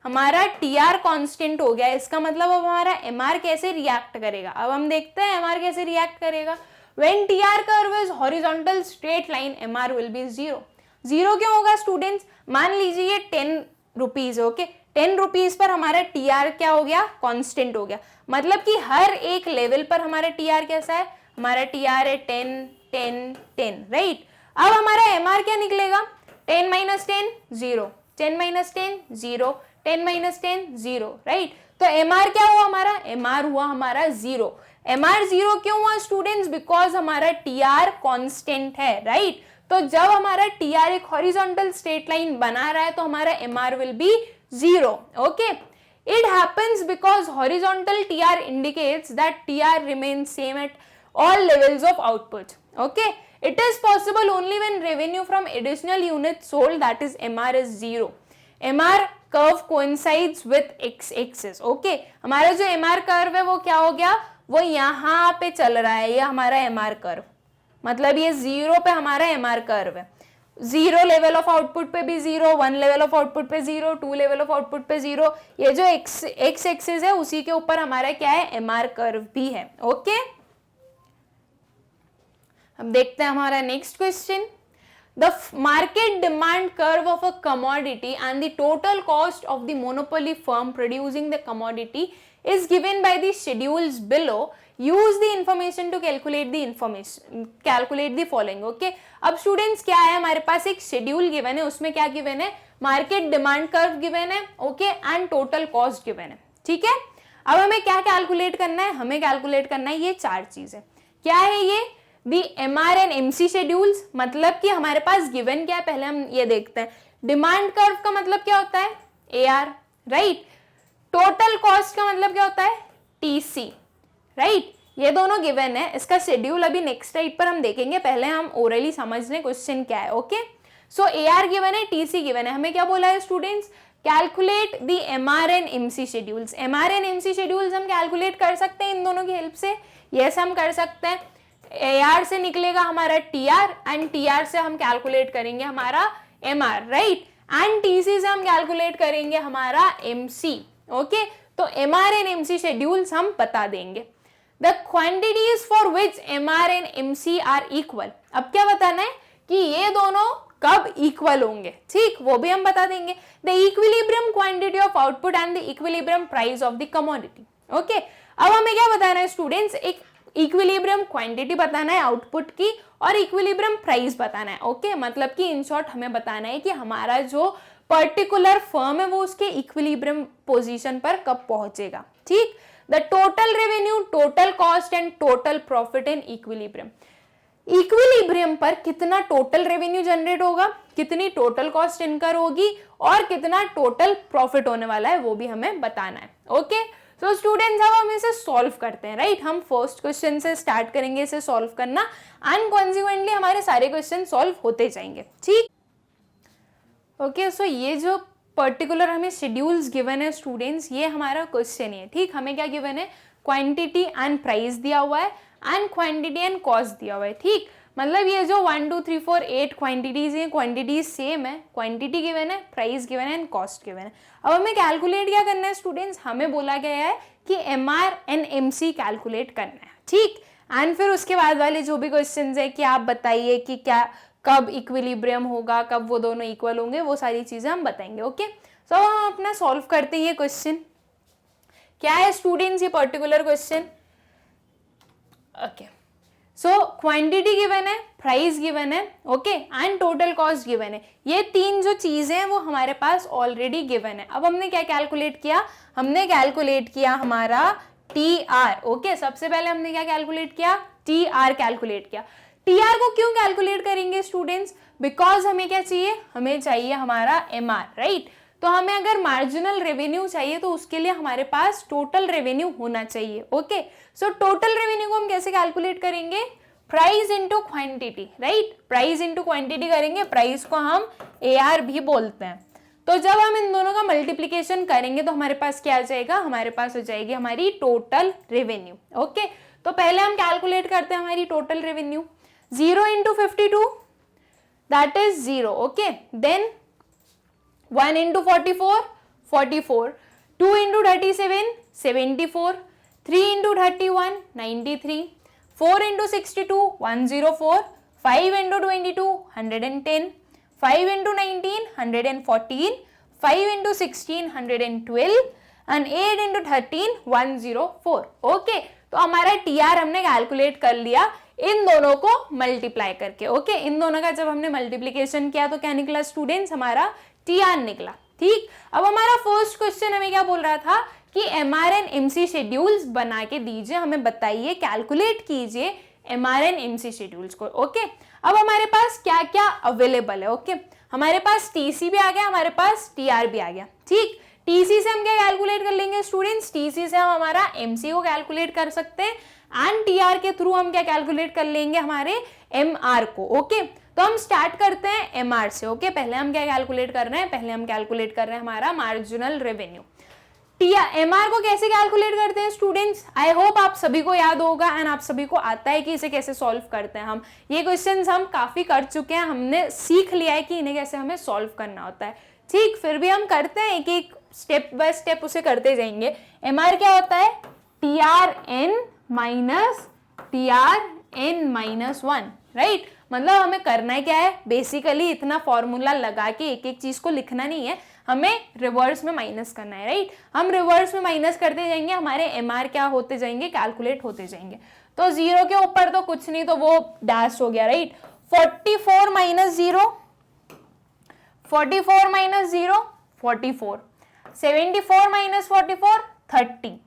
हमारा TR कांस्टेंट हो गया है, इसका मतलब अब हमारा MR कैसे रिएक्ट करेगा, अब हम देखते हैं MR कैसे रिएक्ट करेगा। When TR curve is horizontal straight line, MR will be 0. 0 क्यों होगा स्टूडेंट्स, मान लीजिए ये 10 रुपीज, ओके, 10 रुपीज पर हमारा TR क्या हो गया, कांस्टेंट हो गया, मतलब कि हर एक लेवल पर हमारा TR कैसा है, हमारा TR है 10 10 10, राइट। अब हमारा MR क्या निकलेगा, 10 minus 10 0, 10 minus 10 0, 10 minus 10 0, राइट। तो MR क्या हुआ हमारा, MR हुआ हमारा 0। MR 0 क्यों हुआ स्टूडेंट्स, बिकॉज हमारा TR कांस्टेंट है, राइट। तो जब हमारा TR एक हॉरिजॉन्टल स्ट्रेट लाइन बना रहा है तो हमारा MR will be 0, okay. It happens because horizontal TR indicates that TR remains same at all levels of output, okay. It is possible only when revenue from additional unit sold, that is MR is 0। MR curve coincides with x axis, okay. हमारा जो MR curve है वो क्या हो गया, वो यहाँ पे चल रहा है, ये हमारा MR कर्व, मतलब ये 0 पे हमारा MR कर्व है, 0 लेवल ऑफ आउटपुट पे भी 0, 1 लेवल ऑफ आउटपुट पे 0, 2 लेवल ऑफ आउटपुट पे 0, ये जो एक्स एक्सिस है उसी के ऊपर हमारा क्या है, MR कर्व भी है, ओके। अब देखते हैं हमारा next question. The market demand curve of a commodity and the total cost of the monopoly firm producing the commodity is given by the schedules below. Use the information to calculate the following. Okay. अब students क्या है, हमारे पास एक schedule given है, उसमें क्या given है, market demand curve given है, okay, and total cost given है, ठीक है। अब हमें क्या calculate करना है, हमें calculate करना है ये 4 चीजें, क्या है ये, दी MR एंड MC शेड्यूल्स, मतलब कि हमारे पास गिवन क्या है, पहले हम ये देखते हैं। डिमांड कर्व का मतलब क्या होता है, AR, राइट। टोटल कॉस्ट का मतलब क्या होता है, TC, राइट। ये दोनों गिवन है, इसका शेड्यूल अभी नेक्स्ट स्लाइड पर हम देखेंगे, पहले हम ओरली समझ लें क्वेश्चन क्या है, ओके। सो AR गिवन है, TC गिवन है, हमें क्या बोला है students, calculate the MR and MC schedules. MR and MC schedules हम कैलकुलेट कर सकते हैं इन दोनों की हेल्प से, यस हम कर सकते हैं। AR से निकलेगा हमारा TR एंड TR से हम कैलकुलेट करेंगे हमारा MR, राइट, एंड TC से हम कैलकुलेट करेंगे हमारा MC, ओके। तो MR एंड MC शेड्यूल्स हम बता देंगे। The quantities for which MR and MC are equal, अब क्या बताना है कि ये दोनों कब इक्वल होंगे, ठीक, वो भी हम बता देंगे। The equilibrium quantity of output and the equilibrium price of the commodity, okay. अब हमें क्या बताना है स्टूडेंट्स, एक इक्विलिब्रियम क्वांटिटी बताना है आउटपुट की और इक्विलिब्रियम प्राइस बताना है, ओके। मतलब कि इन शॉर्ट हमें बताना है कि हमारा जो पर्टिकुलर फर्म है वो उसके इक्विलिब्रियम पोजीशन पर कब पहुंचेगा, ठीक। The total revenue, total cost and total profit in equilibrium. Equilibrium पर कितना टोटल रेवेन्यू जनरेट होगा, कितनी टोटल कॉस्ट इनकर होगी और कितना टोटल प्रॉफिट होने वाला है वो भी हमें बताना है। ओके, सो स्टूडेंट्स अब हम इसे सॉल्व करते हैं, राइट। हम फर्स्ट क्वेश्चन से स्टार्ट करेंगे इसे सॉल्व करना एंड कॉन्सिक्वेंटली हमारे सारे क्वेश्चन सॉल्व होते जाएंगे, ठीक। ओके, सो ये जो पर्टिकुलर हमें शेड्यूल्स गिवन है स्टूडेंट्स, ये हमारा क्वेश्चन है, ठीक। हमें क्या गिवन है, क्वांटिटी एंड प्राइस दिया हुआ है एंड क्वांटिटी एंड कॉस्ट दिया हुआ है, ठीक। मतलब ये जो 1 2 3 4 8 क्वांटिटीज हैं, क्वांटिटीज सेम है, क्वांटिटी गिवन है, प्राइस गिवन है एंड कॉस्ट गिवन है। अब हमें कैलकुलेट क्या करना है स्टूडेंट्स, हमें बोला गया है कि MR एंड MC कैलकुलेट करना है, ठीक। एंड फिर उसके बाद वाले जो भी क्वेश्चंस है कि आप बताइए कि क्या कब इक्विलिब्रियम होगा, कब वो दोनों इक्वल होंगे, वो सारी चीजें हम बताएंगे। ओके, सो हम अपना सॉल्व करते हैं। ये क्वेश्चन क्या है स्टूडेंट्स, ये particular question. Okay, so quantity given है, प्राइस गिवन है, okay, and total cost given है। ये तीन जो चीजें हैं वो हमारे पास ऑलरेडी गिवन है। अब हमने क्या कैलकुलेट किया, हमने कैलकुलेट किया हमारा TR। ओके, सबसे पहले हमने क्या कैलकुलेट किया, TR कैलकुलेट किया। TR को क्यों कैलकुलेट करेंगे स्टूडेंट्स, बिकॉज हमें क्या चाहिए, हमें चाहिए हमारा MR, राइट। तो हमें अगर मार्जिनल रेवेन्यू चाहिए तो उसके लिए हमारे पास टोटल रेवेन्यू होना चाहिए। ओके, सो टोटल रेवेन्यू को हम कैसे कैलकुलेट करेंगे, price into quantity, right. Price into quantity करेंगे, प्राइस को हम AR भी बोलते हैं। तो जब हम इन दोनों का मल्टीप्लीकेशन करेंगे तो हमारे पास क्या आ जाएगा, हमारे पास हो जाएगी हमारी टोटल रेवेन्यू। ओके, तो पहले हम कैलकुलेट करते हैं हमारी total revenue. 0 into 52 that is 0, okay, then 1 into 44 44, 2 into 37 74, 3 into 31 93, 4 into 62 104, 5 into 22 110, 5 into 19 114, 5 into 16 112 and 8 into 13 104। Okay, तो हमारा TR हमने कैलकुलेट कर लिया इन दोनों को मल्टीप्लाई करके। ओके, इन दोनों का जब हमने मल्टीप्लीकेशन किया तो क्या निकला स्टूडेंट्स, हमारा TR निकला, ठीक। अब हमारा फर्स्ट क्वेश्चन हमें क्या बोल रहा था कि MR एंड MC शेड्यूल्स बना के दीजिए, हमें बताइए, कैलकुलेट कीजिए MR एंड MC शेड्यूल्स को। ओके, अब हमारे पास क्या क्या अवेलेबल है। ओके, हमारे पास TC भी आ गया, हमारे पास TR भी आ गया, ठीक। TC से हम क्या कैलकुलेट कर लेंगे स्टूडेंट्स, TC से हम हमारा MC को कैलकुलेट कर सकते हैं एंड TR के थ्रू हम क्या कैलकुलेट कर लेंगे, हमारे MR को। ओके, तो हम स्टार्ट करते हैं MR से। ओके, पहले हम क्या कैलकुलेट कर रहे हैं, पहले हम कैलकुलेट कर रहे हैं हमारा मार्जिनल रेवेन्यू। MR को कैसे कैलकुलेट करते हैं स्टूडेंट्स, आई होप आप सभी को याद होगा एंड आप सभी को आता है कि इसे कैसे सॉल्व करते हैं। हम ये क्वेश्चंस हम काफी कर चुके हैं, हमने सीख लिया है कि इन्हें कैसे हमें सॉल्व करना होता है, ठीक। फिर भी हम करते हैं, एक एक स्टेप बाय स्टेप उसे करते जाएंगे। MR क्या होता है, TRN minus TRN minus 1, right. मतलब हमें करना है क्या है, बेसिकली इतना फॉर्मूला लगा के एक एक चीज को लिखना नहीं है, हमें रिवर्स में माइनस करना है, राइट। हम रिवर्स में माइनस करते जाएंगे, हमारे MR क्या होते जाएंगे, कैलकुलेट होते जाएंगे। तो 0 के ऊपर तो कुछ नहीं, तो वो डैश हो गया, right. 44 minus 0 44 minus 0 44, 74 minus 44 30,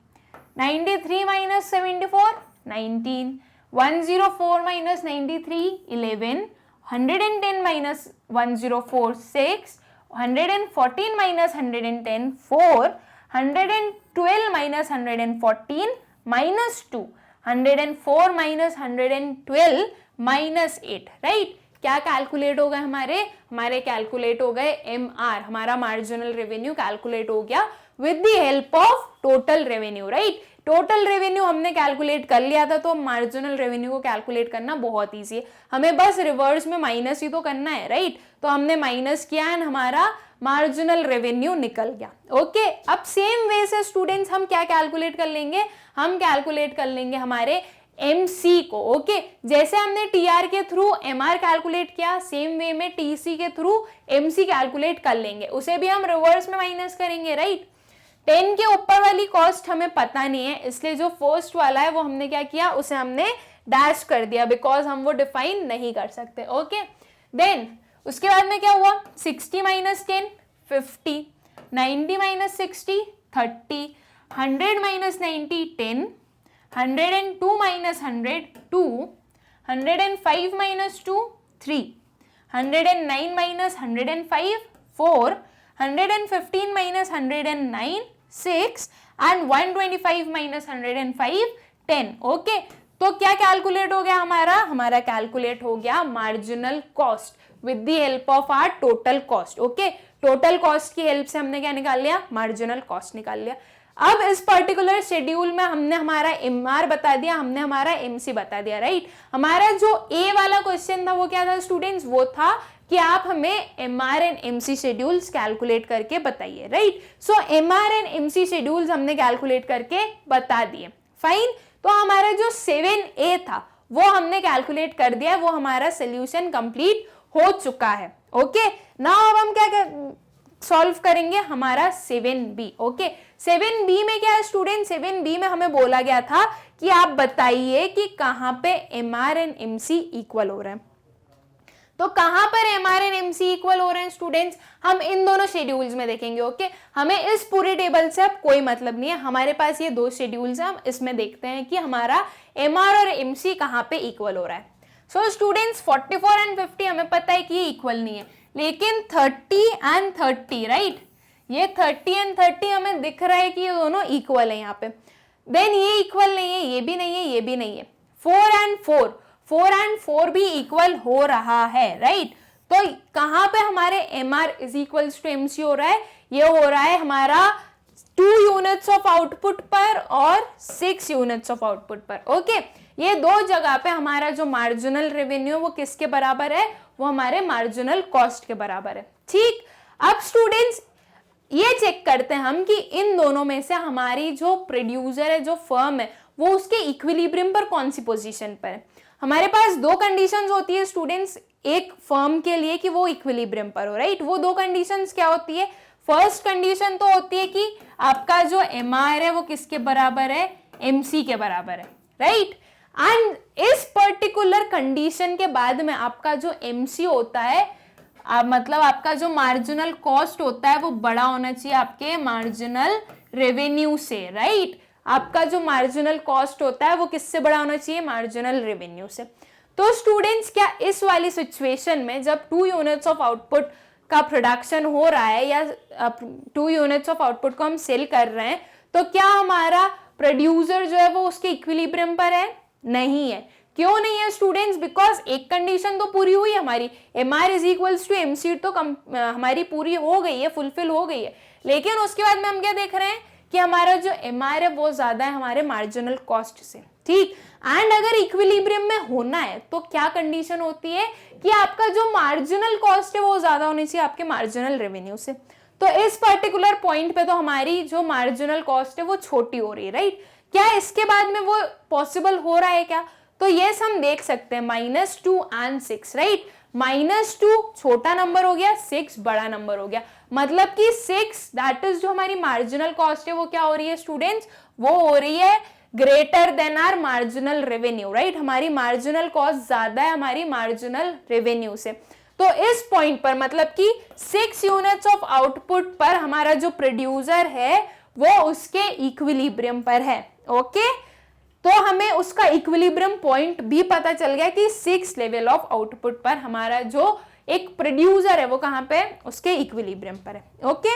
93 minus 74 19, 104 minus 93 11, 110 minus 104 6, 114 minus 110 4, 112 minus 114 minus 2, 104 minus 112 minus 8, right. क्या कैलकुलेट हो गए हमारे कैलकुलेट हो गए MR, हमारा मार्जिनल रेवेन्यू कैलकुलेट हो गया with the help of total revenue, right. Total revenue हमने कैलकुलेट कर लिया था, तो मार्जिनल रेवेन्यू को कैलकुलेट करना बहुत ईजी है, हमें बस रिवर्स में माइनस ही तो करना है, राइट। तो हमने माइनस किया एंड हमारा मार्जिनल रेवेन्यू निकल गया। ओके, अब सेम वे से स्टूडेंट्स हम क्या कैलकुलेट कर लेंगे, हम कैलकुलेट कर लेंगे हमारे MC को। ओके, जैसे हमने TR के थ्रू MR कैलकुलेट किया, सेम वे में TC के थ्रू MC कैलकुलेट कर लेंगे, उसे भी हम रिवर्स में माइनस करेंगे, राइट। 10 के ऊपर वाली कॉस्ट हमें पता नहीं है, इसलिए जो फर्स्ट वाला है वो हमने क्या किया, उसे हमने डैश कर दिया, बिकॉज हम वो डिफाइन नहीं कर सकते। ओके, देन उसके बाद में क्या हुआ, 60 minus 10 50, 90 minus 60 30, 100 minus 90 10, 102 minus 100 2, 105 minus 2 3, 109 minus 105 4, 115 minus 109 6 and 125 minus 105 10. Okay, तो क्या कैलकुलेट हो गया हमारा कैलकुलेट हो गया marginal cost with the help of our total cost. Okay, total cost की हेल्प से हमने क्या निकाल लिया, मार्जिनल कॉस्ट निकाल लिया. अब इस पर्टिकुलर शेड्यूल में हमने हमारा एमआर बता दिया, हमने हमारा एमसी बता दिया, राइट. हमारा जो ए वाला क्वेश्चन था वो क्या था स्टूडेंट्स, वो था कि आप हमें MR and MC schedules calculate करके बताइए, right. So MR and MC schedules हमने कैलकुलेट करके बता दिए, फाइन. तो हमारा जो 7A था वो हमने कैलकुलेट कर दिया, वो हमारा सोल्यूशन कंप्लीट हो चुका है. ओके, नाउ अब हम क्या सॉल्व करेंगे हमारा 7B. ओके, 7B में क्या है स्टूडेंट, 7B में हमें बोला गया था कि आप बताइए कि कहां पे एमआर एंड एमसी इक्वल हो रहे हैं. तो कहां पर एमआर एंड एमसी इक्वल हो रहे हैं स्टूडेंट्स, हम इन दोनों शेड्यूल्स में देखेंगे. ओके, हमें इस पूरे टेबल से अब कोई मतलब नहीं है, हमारे पास ये दो शेड्यूल्स हैं, हम इसमें देखते हैं कि हमारा एमआर और एमसी कहां पे इक्वल हो रहा है. सो स्टूडेंट्स 44 एंड 50 हमें पता है कि ये इक्वल नहीं है, लेकिन 30 एंड 30, राइट, ये 30 एंड 30 हमें दिख रहा है कि ये दोनों इक्वल है यहाँ पे. देन ये इक्वल नहीं है, ये भी नहीं है, ये भी नहीं है. 4 एंड 4 भी इक्वल हो रहा है, राइट. तो कहां पे हमारे MR is equals to MC हो रहा है, ये हो रहा है हमारा 2 यूनिट्स ऑफ आउटपुट पर और 6 यूनिट्स ऑफ आउटपुट पर. ओके, ये दो जगह पे हमारा जो मार्जिनल रेवेन्यू वो किसके बराबर है, वो हमारे मार्जिनल कॉस्ट के बराबर है. ठीक, अब स्टूडेंट्स ये चेक करते हैं हम कि इन दोनों में से हमारी जो प्रोड्यूसर है, जो फर्म है, वो उसके इक्विलिब्रियम पर कौन सी पोजीशन पर है. हमारे पास दो कंडीशंस होती है स्टूडेंट्स एक फर्म के लिए कि वो इक्विलिब्रियम पर हो, राइट. वो दो कंडीशंस क्या होती है, फर्स्ट कंडीशन तो होती है कि आपका जो एमआर है वो किसके बराबर है, एमसी के बराबर है, राइट. एंड इस पर्टिकुलर कंडीशन के बाद में आपका जो एमसी होता है, मतलब आपका जो मार्जिनल कॉस्ट होता है वो बड़ा होना चाहिए आपके मार्जिनल रेवेन्यू से, राइट. आपका जो मार्जिनल कॉस्ट होता है वो किससे बड़ा होना चाहिए, मार्जिनल रेवेन्यू से. तो स्टूडेंट्स क्या इस वाली सिचुएशन में जब 2 यूनिट्स ऑफ आउटपुट का प्रोडक्शन हो रहा है या 2 यूनिट्स ऑफ आउटपुट को हम सेल कर रहे हैं, तो क्या हमारा प्रोड्यूसर जो है वो उसके इक्विलिब्रियम पर है, नहीं है. क्यों नहीं है स्टूडेंट्स, बिकॉज एक कंडीशन तो पूरी हुई हमारी, MR is equals to MC तो हमारी पूरी हो गई है, फुलफिल हो गई है. लेकिन उसके बाद में हम क्या देख रहे हैं कि हमारा जो एमआर है वो ज्यादा है हमारे मार्जिनल कॉस्ट से, ठीक. एंड अगर इक्विलिब्रियम में होना है तो क्या कंडीशन होती है कि आपका जो मार्जिनल कॉस्ट है वो ज्यादा होनी चाहिए आपके मार्जिनल रेवेन्यू से. तो इस पर्टिकुलर पॉइंट पे तो हमारी जो मार्जिनल कॉस्ट है वो छोटी हो रही है, राइट. क्या इसके बाद में वो पॉसिबल हो रहा है क्या, तो यस हम देख सकते हैं -2 एंड 6, राइट. -2 छोटा नंबर हो गया, 6 बड़ा नंबर हो गया, मतलब कि 6 दैट इज जो हमारी मार्जिनल कॉस्ट है वो क्या हो रही है स्टूडेंट्स, वो हो रही है greater than our marginal revenue, right. हमारी मार्जिनल कॉस्ट ज्यादा है हमारी मार्जिनल रेवेन्यू से. तो इस पॉइंट पर मतलब कि 6 यूनिट्स ऑफ आउटपुट पर हमारा जो प्रोड्यूसर है वो उसके इक्विलिब्रियम पर है. ओके, तो हमें उसका इक्विलिब्रियम पॉइंट भी पता चल गया कि 6 लेवल ऑफ आउटपुट पर हमारा जो एक प्रोड्यूसर है वो कहां पे, उसके इक्विलिब्रियम पर है. ओके,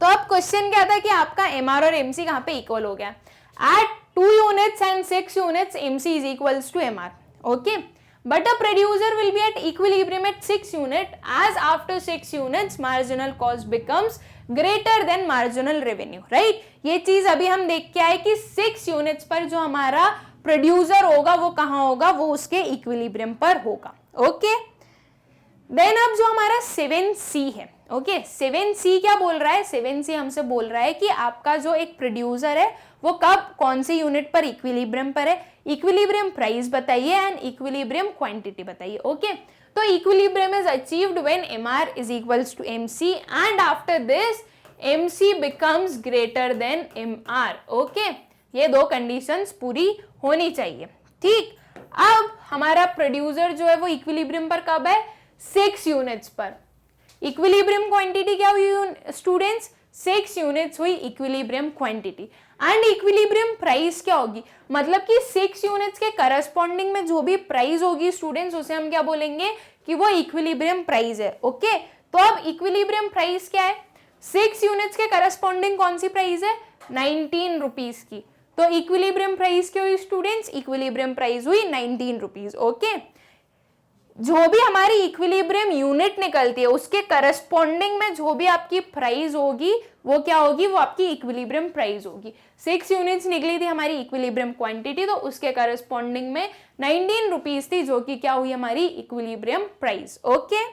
तो अब क्वेश्चन क्या था कि आपका एमआर और एमसी कहां पे इक्वल हो गया. At 2 units and 6 units MC is equals to MR. Okay, but a producer will be at equilibrium at 6 unit as after 6 units marginal cost becomes greater than marginal revenue, right. ये चीज अभी हम देख के आए कि 6 यूनिट्स पर जो हमारा प्रोड्यूसर होगा वो कहां होगा, वो उसके इक्विलिब्रियम पर होगा. ओके, देन अब जो हमारा 7C है, ओके, 7C क्या बोल रहा है, 7C हमसे बोल रहा है कि आपका जो एक प्रोड्यूसर है वो कब कौन से यूनिट पर इक्विलिब्रियम पर है, इक्विलिब्रियम प्राइस बताइए एंड इक्विलिब्रियम क्वांटिटी बताइए. ओके, तो equilibrium is achieved when MR is equals to MC and after this MC becomes greater than MR. Okay, ये दो कंडीशंस पूरी होनी चाहिए, ठीक. अब हमारा प्रोड्यूसर जो है वो इक्विलिब्रियम पर कब है, 6 यूनिट्स पर. इक्विलिब्रियम क्वांटिटी क्या हुई स्टूडेंट्स, 6 यूनिट्स हुई equilibrium quantity and equilibrium price क्या होगी, मतलब कि 6 यूनिट्स के करस्पॉन्डिंग में जो भी प्राइस होगी स्टूडेंट्स उसे हम क्या बोलेंगे कि वो इक्विलिब्रियम प्राइस है। ओके, तो अब इक्विलिब्रियम प्राइस क्या है, 6 यूनिट्स के करस्पॉन्डिंग कौन सी प्राइस है, 19 रुपीज की। तो इक्विलिब्रियम प्राइस क्या हुई स्टूडेंट्स, इक्विलिब्रियम प्राइस हुई 19 रुपीज। ओके, जो भी हमारी इक्विलिब्रियम यूनिट निकलती है उसके करस्पॉन्डिंग में जो भी आपकी प्राइस होगी वो क्या होगी, वो आपकी इक्विलिब्रियम प्राइस होगी। 6 यूनिट्स निकली थी हमारी इक्विलिब्रियम क्वांटिटी, तो उसके करस्पॉन्डिंग में 19 रुपीज थी, जो कि क्या हुई हमारी equilibrium price. Okay,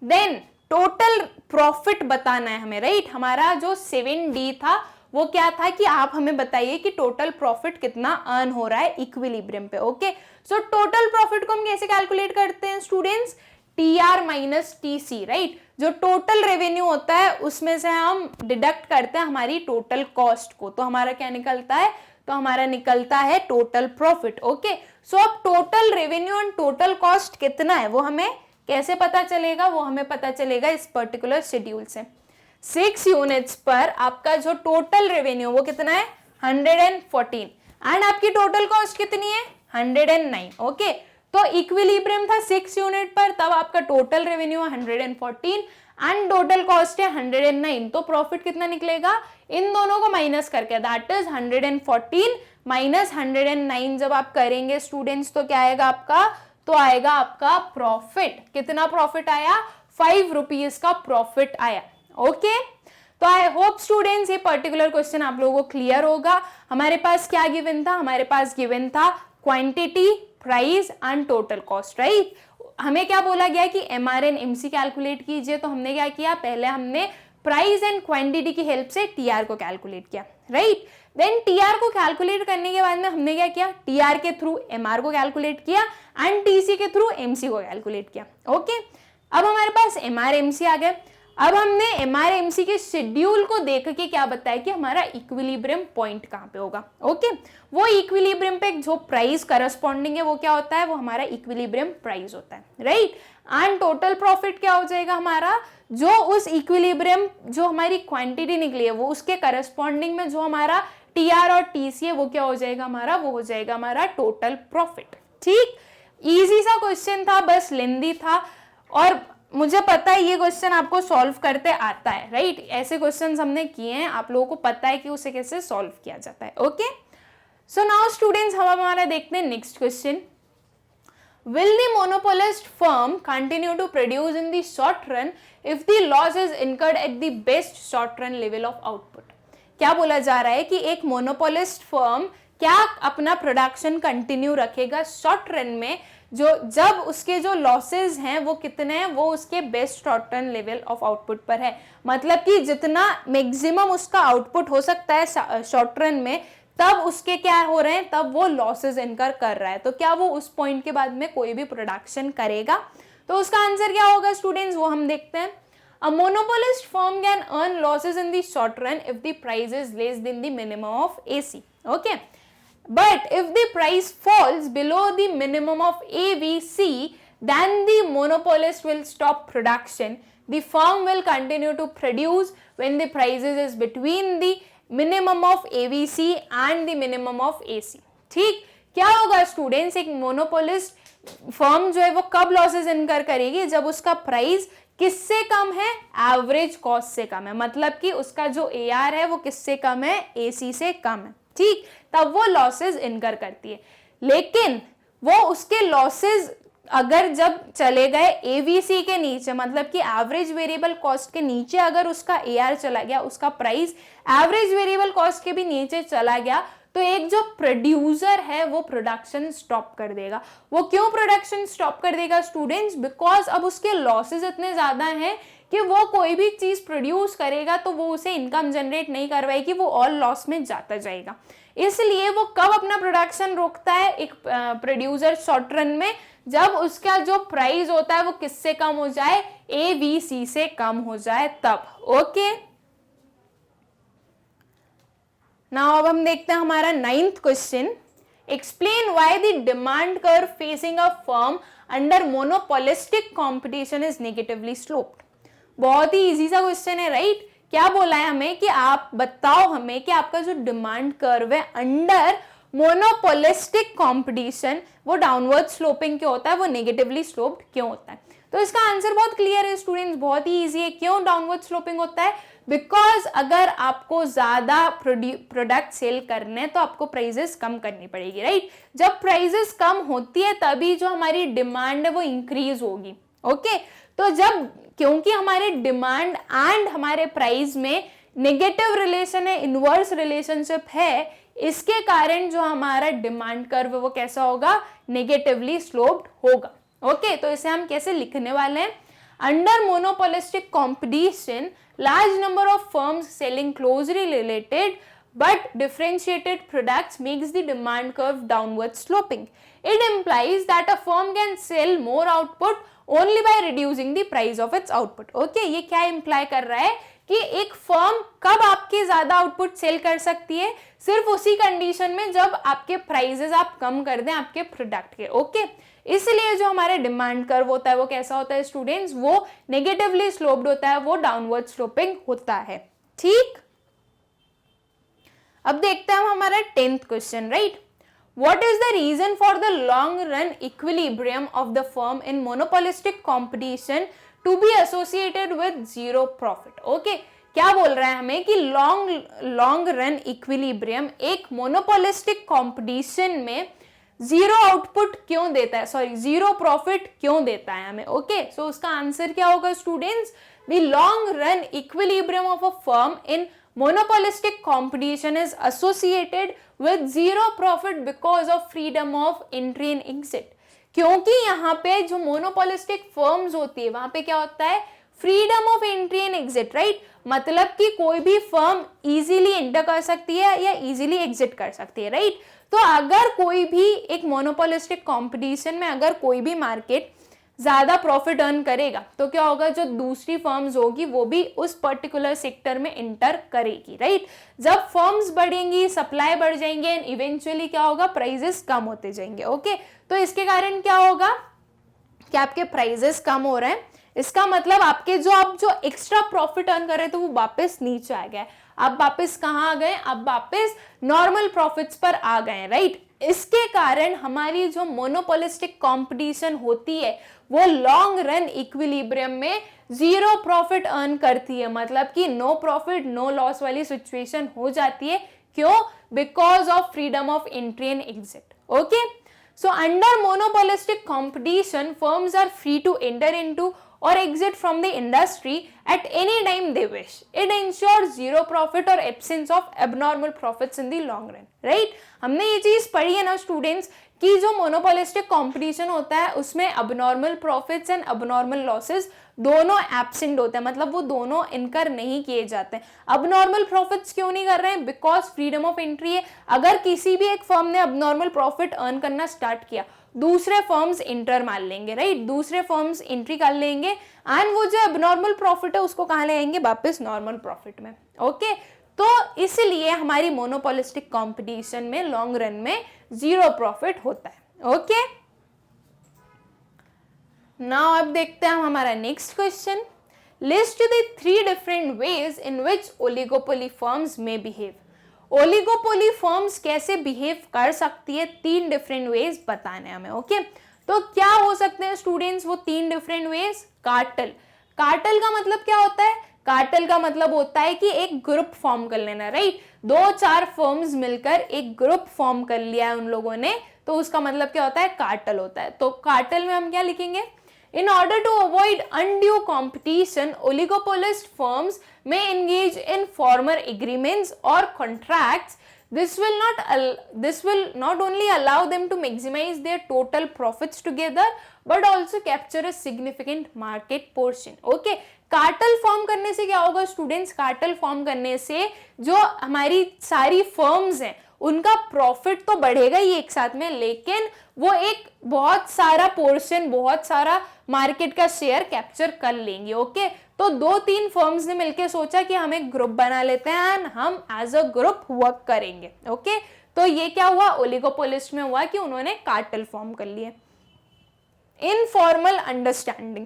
then total profit बताना है हमें, राइट। हमारा जो 7D था वो क्या था कि आप हमें बताइए कि टोटल प्रॉफिट कितना अर्न हो रहा है इक्विलिब्रियम पे। ओके, सो टोटल प्रॉफिट को हम कैसे कैलकुलेट करते हैं students, TR minus TC, right. जो टोटल रेवेन्यू होता है उसमें से हम डिडक्ट करते हैं हमारी टोटल कॉस्ट को, तो हमारा क्या निकलता है, तो हमारा निकलता है टोटल प्रॉफिट। ओके, सो अब total revenue and total cost कितना है वो हमें कैसे पता चलेगा, वो हमें पता चलेगा इस पर्टिकुलर शेड्यूल से। 6 यूनिट्स पर आपका जो टोटल रेवेन्यू वो कितना है, 114 एंड आपकी टोटल कॉस्ट कितनी है, 109। ओके, तो इक्विलिब्रियम था 6 यूनिट पर, तब आपका total revenue 114 and total cost है 109, तो प्रॉफिट कितना निकलेगा, इन दोनों को माइनस करके, दैट इज 114 माइनस 109 जब आप करेंगे स्टूडेंट्स तो क्या आएगा आपका, तो आएगा आपका प्रॉफिट, कितना प्रॉफिट आया, 5 रुपीज का प्रॉफिट आया। ओके, तो आई होप स्टूडेंट्स ये पर्टिकुलर क्वेश्चन आप लोगों को क्लियर होगा। हमारे पास क्या गिवन था, हमारे पास गिवन था quantity, price and total cost, right. हमें क्या बोला गया कि MR एंड MC कैलकुलेट कीजिए, तो हमने क्या किया, पहले हमने प्राइस एंड क्वांटिटी की हेल्प से TR को कैलकुलेट किया, राइट। देन TR को कैलकुलेट करने के बाद में हमने क्या किया, TR के थ्रू MR को कैलकुलेट किया एंड TC के थ्रू MC को कैलकुलेट किया। ओके, अब हमारे पास MR MC आ गए। अब हमने MR MC के शेड्यूल को देख के क्या बताया कि हमारा इक्विलिब्रियम पॉइंट कहाँ पे होगा। ओके, वो इक्विलिब्रियम पे जो प्राइस करस्पॉन्डिंग है वो क्या होता है, वो हमारा इक्विलिब्रियम प्राइस होता है, राइट। एंड टोटल प्रॉफिट क्या हो जाएगा हमारा, जो उस इक्विलिब्रियम जो हमारी क्वांटिटी निकली है वो उसके करस्पॉन्डिंग में जो हमारा TR और TC है वो क्या हो जाएगा हमारा, वो हो जाएगा हमारा टोटल प्रॉफिट। ठीक, इजी सा क्वेश्चन था, बस लेंदी था और मुझे पता है ये क्वेश्चन आपको सॉल्व करते आता है, राइट। ऐसे क्वेश्चंस हमने किए हैं, आप लोगों को पता है कि उसे कैसे सॉल्व किया जाता है। ओके, सो नाउ स्टूडेंट्स हम हमारा देखते हैं next question. Will the monopolist firm continue to produce in the short run if the loss is incurred at the best short run level of output. क्या बोला जा रहा है कि एक मोनोपोलिस्ट फर्म क्या अपना प्रोडक्शन कंटिन्यू रखेगा शॉर्ट रन में, जो जब उसके जो लॉसेस हैं वो कितने हैं, वो उसके best short run level of output पर है। मतलब कि जितना मैक्सिमम उसका आउटपुट हो सकता है शॉर्ट रन में, तब उसके क्या हो रहे हैं, तब वो लॉसेस इनकर कर रहा है। तो क्या वो उस पॉइंट के बाद में कोई भी प्रोडक्शन करेगा, तो उसका आंसर क्या होगा स्टूडेंट्स, वो हम देखते हैं। A monopolist firm can earn losses in the short run if the price is less than the minimum of AC. Okay, but if the price falls below the minimum of ABC, then the monopolist will stop production. The firm will continue to produce when the prices is between the minimum of ABC and the minimum of AC. ठीक, क्या होगा students, एक monopolist firm जो है वो कब losses इनकर करेगी, जब उसका प्राइस किससे कम है, एवरेज कॉस्ट से कम है। मतलब कि उसका जो AR है वो किससे कम है, AC से कम है। ठीक, तब वो लॉसेस इनकर करती है। लेकिन वो उसके लॉसेस अगर जब चले गए ABC के नीचे, मतलब कि एवरेज वेरिएबल कॉस्ट के नीचे अगर उसका AR चला गया, उसका प्राइस एवरेज वेरिएबल कॉस्ट के भी नीचे चला गया, तो एक जो प्रोड्यूसर है वो प्रोडक्शन स्टॉप कर देगा। वो क्यों प्रोडक्शन स्टॉप कर देगा स्टूडेंट्स, बिकॉज अब उसके लॉसेस इतने ज्यादा हैं कि वो कोई भी चीज प्रोड्यूस करेगा तो वो उसे इनकम जनरेट नहीं करवाएगी, वो और लॉस में जाता जाएगा। इसलिए वो कब अपना प्रोडक्शन रोकता है एक प्रोड्यूसर शॉर्ट रन में, जब उसका जो प्राइस होता है वो किससे कम हो जाए, ABC से कम हो जाए तब। ओके, नाउ अब हम देखते हैं हमारा 9th question. Explain why the demand curve facing a firm under monopolistic competition is negatively sloped. बहुत ही इजी सा क्वेश्चन है, राइट। क्या बोला है हमें कि आप बताओ हमें कि आपका जो डिमांड कर्व है अंडर मोनोपोलिस्टिक कंपटीशन वो डाउनवर्ड स्लोपिंग क्यों होता है, वो नेगेटिवली स्लोप्ड क्यों होता है। तो इसका आंसर बहुत क्लियर है स्टूडेंट्स, बहुत ही इजी है। क्यों डाउनवर्ड स्लोपिंग होता है, बिकॉज अगर आपको ज्यादा प्रोडक्ट सेल करने तो आपको प्राइजेस कम करनी पड़ेगी, राइट। जब प्राइजेस कम होती है तभी जो हमारी डिमांड है वो इंक्रीज होगी, ओके। तो जब क्योंकि हमारे डिमांड एंड हमारे प्राइस में नेगेटिव रिलेशन है, इनवर्स रिलेशनशिप है, इसके कारण जो हमारा डिमांड कर्व वो कैसा होगा, नेगेटिवली स्लोप्ड होगा, ओके। तो इसे हम कैसे लिखने वाले हैं, under monopolistic competition large number of firms selling closely related but differentiated products makes the demand curve downward sloping. It implies that a firm can sell more output only by reducing the price of its output. Okay, ये क्या imply कर रहा है कि एक firm कब आपके ज्यादा आउटपुट सेल कर सकती है, सिर्फ उसी कंडीशन में जब आपके प्राइसेस आप कम कर दें आपके प्रोडक्ट के, ओके। इसलिए जो हमारा डिमांड कर्व होता है वो कैसा होता है स्टूडेंट्स, वो नेगेटिवली स्लोप्ड होता है, वो डाउनवर्ड स्लोपिंग होता है, ठीक। अब देखते हैं हम हमारा 10th question, right. What is the reason for the long run equilibrium of the firm in monopolistic competition to be associated with zero profit? Okay, क्या बोल रहा है हमें कि लॉन्ग रन इक्विलिब्रियम एक मोनोपोलिस्टिक कंपटीशन में जीरो आउटपुट क्यों देता है, सॉरी जीरो प्रॉफिट क्यों देता है हमें, ओके। सो उसका आंसर क्या होगा students, the long run equilibrium of a firm in monopolistic competition is associated with zero profit because of freedom of entry and exit. क्योंकि यहाँ पे जो मोनोपोलिस्टिक फर्म्स होती है वहां पे क्या होता है, freedom of entry and exit, right. मतलब कि कोई भी फर्म इजीली एंटर कर सकती है या इजीली एग्जिट कर सकती है, राइट। तो अगर कोई भी एक मोनोपोलिस्टिक कंपटीशन में अगर कोई भी मार्केट ज्यादा प्रॉफिट अर्न करेगा तो क्या होगा, जो दूसरी फर्म्स होगी वो भी उस पर्टिकुलर सेक्टर में एंटर करेगी, राइट। जब फर्म्स बढ़ेंगी, सप्लाई बढ़ जाएंगे एंड इवेंचुअली क्या होगा, प्राइजेस कम होते जाएंगे, ओके। तो इसके कारण क्या होगा कि आपके प्राइजेस कम हो रहे हैं, इसका मतलब आपके आप जो एक्स्ट्रा प्रॉफिट अर्न कर रहे थे वो वापस नीचे आ गया, आप वापस कहाँ आ गए, आप वापस नॉर्मल प्रॉफिट्स पर आ गए, राइट। इसके कारण हमारी जो मोनोपोलिस्टिक कंपटीशन होती है वो लॉन्ग रन इक्विलिब्रियम में जीरो प्रॉफिट अर्न करती है, मतलब कि नो प्रॉफिट नो लॉस वाली सिचुएशन हो जाती है। क्यों, because of freedom of entry and exit, okay. So under monopolistic competition firms are free to enter into or exit from the industry at any time they wish. It ensures zero profit or absence of abnormal profits in the long run, right? हमने ये चीज पढ़ी है ना students कि जो monopolistic competition होता है उसमें abnormal profits and abnormal losses दोनों एब्सेंट होते हैं, मतलब वो दोनों इनकर नहीं किए जाते हैं। अबनॉर्मल प्रॉफिट्स क्यों नहीं कर रहे हैं, बिकॉज फ्रीडम ऑफ एंट्री है। अगर किसी भी एक फर्म ने अबनॉर्मल प्रॉफिट अर्न करना स्टार्ट किया, दूसरे फर्म्स इंटर मार लेंगे, राइट, दूसरे फर्म्स एंट्री कर लेंगे एंड वो जो अबनॉर्मल प्रॉफिट है उसको कहाँ ले आएंगे, वापस नॉर्मल प्रॉफिट में, ओके। तो इसलिए हमारी मोनोपोलिस्टिक कंपटीशन में लॉन्ग रन में जीरो प्रॉफिट होता है, ओके। नाउ अब देखते हैं हम हमारा next question, list the 3 different ways in which oligopoly firms में बिहेव। ओलिगोपोली फर्म्स कैसे बिहेव कर सकती है, 3 डिफरेंट वेज बताने हमें, ओके। तो क्या हो सकते हैं स्टूडेंट्स वो 3 डिफरेंट वेज, कार्टेल। कार्टेल का मतलब क्या होता है, कार्टेल का मतलब होता है कि एक ग्रुप फॉर्म कर लेना, राइट। 2-4 फर्म्स मिलकर एक ग्रुप फॉर्म कर लिया है उन लोगों ने, तो उसका मतलब क्या होता है, कार्टेल होता है। तो कार्टेल में हम क्या लिखेंगे, in order to avoid undue competition, oligopolist firms may engage in formal agreements or contracts. This will not only allow them to maximize their total profits together, but also capture a significant market portion. Okay, cartel form करने से क्या होगा students, cartel form करने से जो हमारी सारी firms हैं उनका प्रॉफिट तो बढ़ेगा ही एक साथ में, लेकिन वो एक बहुत सारा पोर्शन, बहुत सारा मार्केट का शेयर कैप्चर कर लेंगे, ओके। तो 2-3 फर्म्स ने मिलकर सोचा कि हम एक ग्रुप बना लेते हैं एंड हम एज अ ग्रुप वर्क करेंगे, ओके। तो ये क्या हुआ, ओलिगोपोलिस्ट में हुआ कि उन्होंने कार्टेल फॉर्म कर लिए। Informal understanding,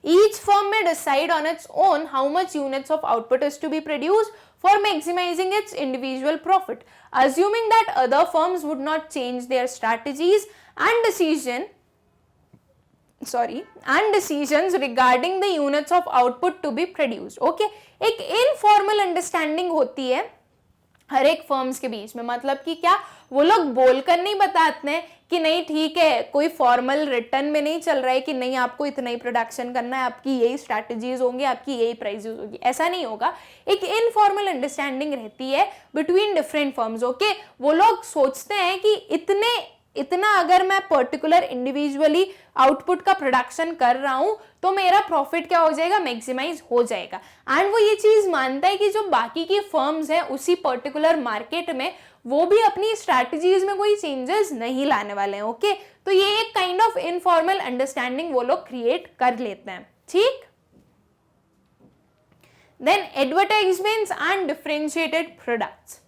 Each firm may decide on its own how much units of output is to be produced for maximizing its individual profit, assuming that other firms would not change their strategies and decisions regarding the units of output to be produced. Okay, एक informal understanding होती है हर एक firms के बीच में, मतलब कि क्या वो लोग बोलकर नहीं बताते हैं कि नहीं ठीक है, कोई फॉर्मल रिटर्न में नहीं चल रहा है कि नहीं आपको इतना ही प्रोडक्शन करना है, आपकी यही स्ट्रैटेजीज होंगी, आपकी यही प्राइसेस होगी, ऐसा नहीं होगा। एक इनफॉर्मल अंडरस्टैंडिंग रहती है बिटवीन डिफरेंट फर्म्स। ओके, वो लोग सोचते हैं कि इतना अगर मैं पर्टिकुलर इंडिविजुअली आउटपुट का प्रोडक्शन कर रहा हूं तो मेरा प्रॉफिट क्या हो जाएगा, मैक्सिमाइज हो जाएगा। एंड वो ये चीज मानता है कि जो बाकी की फर्म्स हैं उसी पर्टिकुलर मार्केट में वो भी अपनी स्ट्रैटेजीज में कोई चेंजेस नहीं लाने वाले हैं। ओके, तो ये एक काइंड ऑफ इनफॉर्मल अंडरस्टैंडिंग वो लोग क्रिएट कर लेते हैं। ठीक, then advertisements and differentiated products.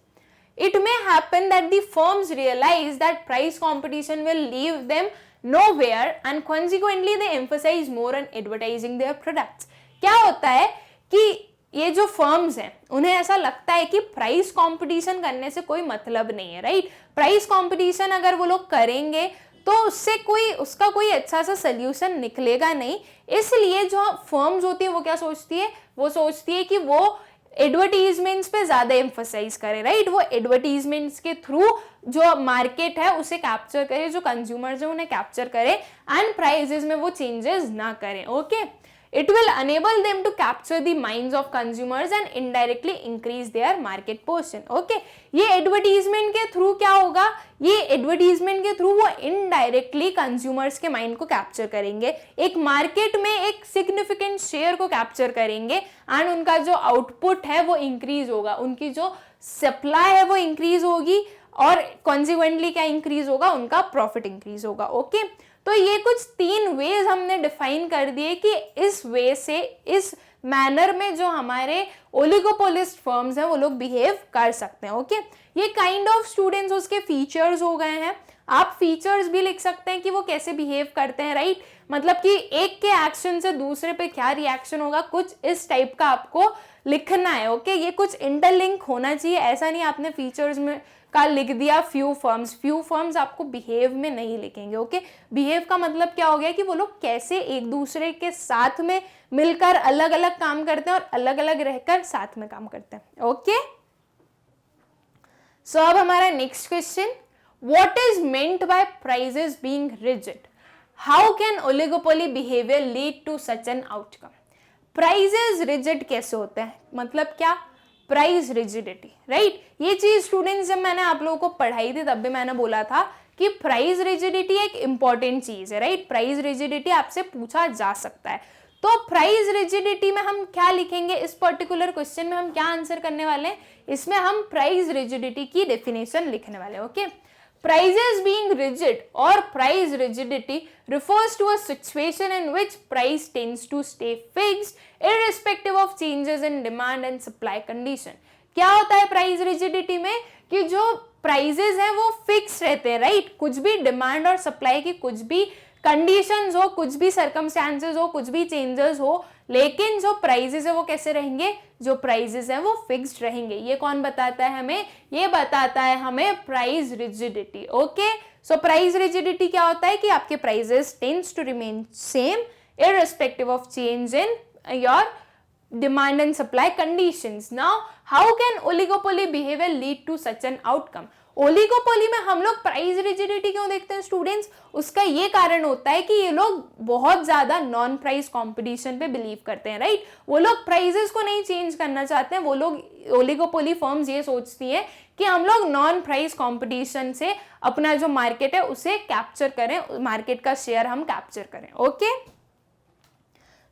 It may happen that the firms realize that price competition will leave them nowhere and consequently they emphasize more on advertising their products. क्या होता है कि ये जो फर्म्स हैं उन्हें ऐसा लगता है कि प्राइस कंपटीशन करने से कोई मतलब नहीं है, राइट? प्राइस कंपटीशन अगर वो लोग करेंगे तो उसका कोई अच्छा सा सोल्यूशन निकलेगा नहीं। इसलिए जो फर्म्स होती है वो क्या सोचती है, वो सोचती है कि वो एडवर्टीजमेंट्स पे ज्यादा एम्फसाइज करे, राइट? वो एडवर्टीजमेंट्स के थ्रू जो मार्केट है उसे कैप्चर करे, जो कंज्यूमर्स है उन्हें कैप्चर करे एंड प्राइसेस में वो चेंजेस ना करें। Okay, it will enable them to capture the minds of consumers and indirectly increase their market portion. Okay, ये एडवर्टीजमेंट के थ्रू क्या होगा, ये एडवर्टीजमेंट के थ्रू वो इनडायरेक्टली कंज्यूमर्स के माइंड को कैप्चर करेंगे, एक मार्केट में एक सिग्निफिकेंट शेयर को कैप्चर करेंगे एंड उनका जो आउटपुट है वो इंक्रीज होगा, उनकी जो सप्लाई है वो इंक्रीज होगी और कॉन्सिक्वेंटली क्या इंक्रीज होगा, उनका प्रॉफिट इंक्रीज होगा। ओके, तो ये कुछ 3 वेज हमने डिफाइन कर दिए कि इस वे से, इस मैनर में जो हमारे ओलिगोपोलिस्ट फर्म्स हैं वो लोग बिहेव कर सकते हैं। ओके, ये काइंड ऑफ स्टूडेंट्स उसके फीचर्स हो गए हैं। आप फीचर्स भी लिख सकते हैं कि वो कैसे बिहेव करते हैं, राइट? मतलब कि एक के एक्शन से दूसरे पे क्या रिएक्शन होगा, कुछ इस टाइप का आपको लिखना है। ओके, ये कुछ इंटरलिंक होना चाहिए, ऐसा नहीं आपने फीचर्स में का लिख दिया फ्यू फर्म्स आपको बिहेव में नहीं लिखेंगे। ओके, बिहेव का मतलब क्या हो गया कि वो लोग कैसे एक दूसरे के साथ में मिलकर अलग अलग काम करते हैं और अलग अलग रहकर साथ में काम करते हैं। ओके, सो अब हमारा next question, what is meant by prices being rigid? How can oligopoly behaviour lead to such an outcome? Prices rigid कैसे होते हैं, मतलब क्या, प्राइस रिजिडिटी, राइट? ये चीज स्टूडेंट्स जब मैंने आप लोगों को पढ़ाई थी तब भी मैंने बोला था कि प्राइस रिजिडिटी एक इंपॉर्टेंट चीज है, राइट? प्राइस रिजिडिटी आपसे पूछा जा सकता है। तो प्राइस रिजिडिटी में हम क्या लिखेंगे, इस पर्टिकुलर क्वेश्चन में हम क्या आंसर करने वाले हैं, इसमें हम प्राइस रिजिडिटी की डेफिनेशन लिखने वाले हैं। Okay, prices being rigid or price rigidity refers to a situation in which price tends to stay fixed irrespective of changes in demand and supply condition. क्या होता है प्राइस रिजिडिटी में कि जो प्राइजेस हैं वो फिक्स रहते हैं, राइट? कुछ भी डिमांड और सप्लाई की कुछ भी कंडीशंस हो, कुछ भी सर्कमस्टेंसेस हो, कुछ भी चेंजेस हो, लेकिन जो प्राइजेस है वो कैसे रहेंगे, जो प्राइजेस हैं वो फिक्स्ड रहेंगे। ये कौन बताता है हमें, ये बताता है हमें price rigidity. Okay, so price rigidity क्या होता है कि आपके prices tends to remain same irrespective of change in your demand and supply conditions. Now, how can oligopoly behavior lead to such an outcome? Oligopoly में हम लोग price rigidity क्यों देखते हैं स्टूडेंट्स? उसका ये कारण होता है कि ये लोग बहुत ज्यादा नॉन प्राइस कंपटीशन पे बिलीव करते हैं, राइट? वो लोग प्राइसेस को नहीं चेंज करना चाहते हैं, वो लोग ओलिगोपोली फर्म्स ये सोचती है कि हम लोग नॉन प्राइस कंपटीशन से अपना जो मार्केट है उसे कैप्चर करें, मार्केट का शेयर हम कैप्चर करें। ओके,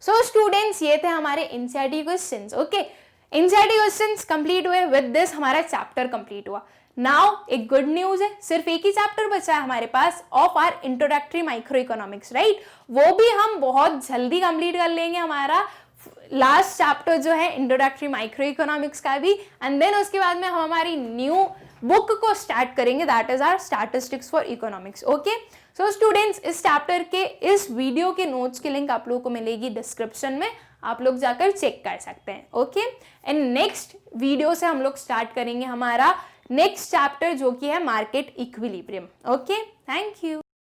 सो स्टूडेंट्स ये थे हमारे NCERT questions. Okay, NCERT questions complete हुए, विद दिस हमारा चैप्टर कंप्लीट हुआ। नाउ एक गुड न्यूज है, सिर्फ एक ही चैप्टर बचा है हमारे पास of our introductory microeconomics, right? वो भी हम बहुत जल्दी कंप्लीट कर लेंगे, हमारा लास्ट चैप्टर जो है इंट्रोडक्टरी माइक्रो इकोनॉमिक्स का भी, एंड देन उसके बाद में हम हमारी न्यू बुक को स्टार्ट करेंगे, that is our statistics for economics. Okay, so students इस चैप्टर के इस वीडियो के नोट्स की लिंक आप लोगों को मिलेगी डिस्क्रिप्शन में, आप लोग जाकर चेक कर सकते हैं। ओके, एंड नेक्स्ट वीडियो से हम लोग स्टार्ट करेंगे हमारा नेक्स्ट चैप्टर जो कि है market equilibrium. Okay, thank you.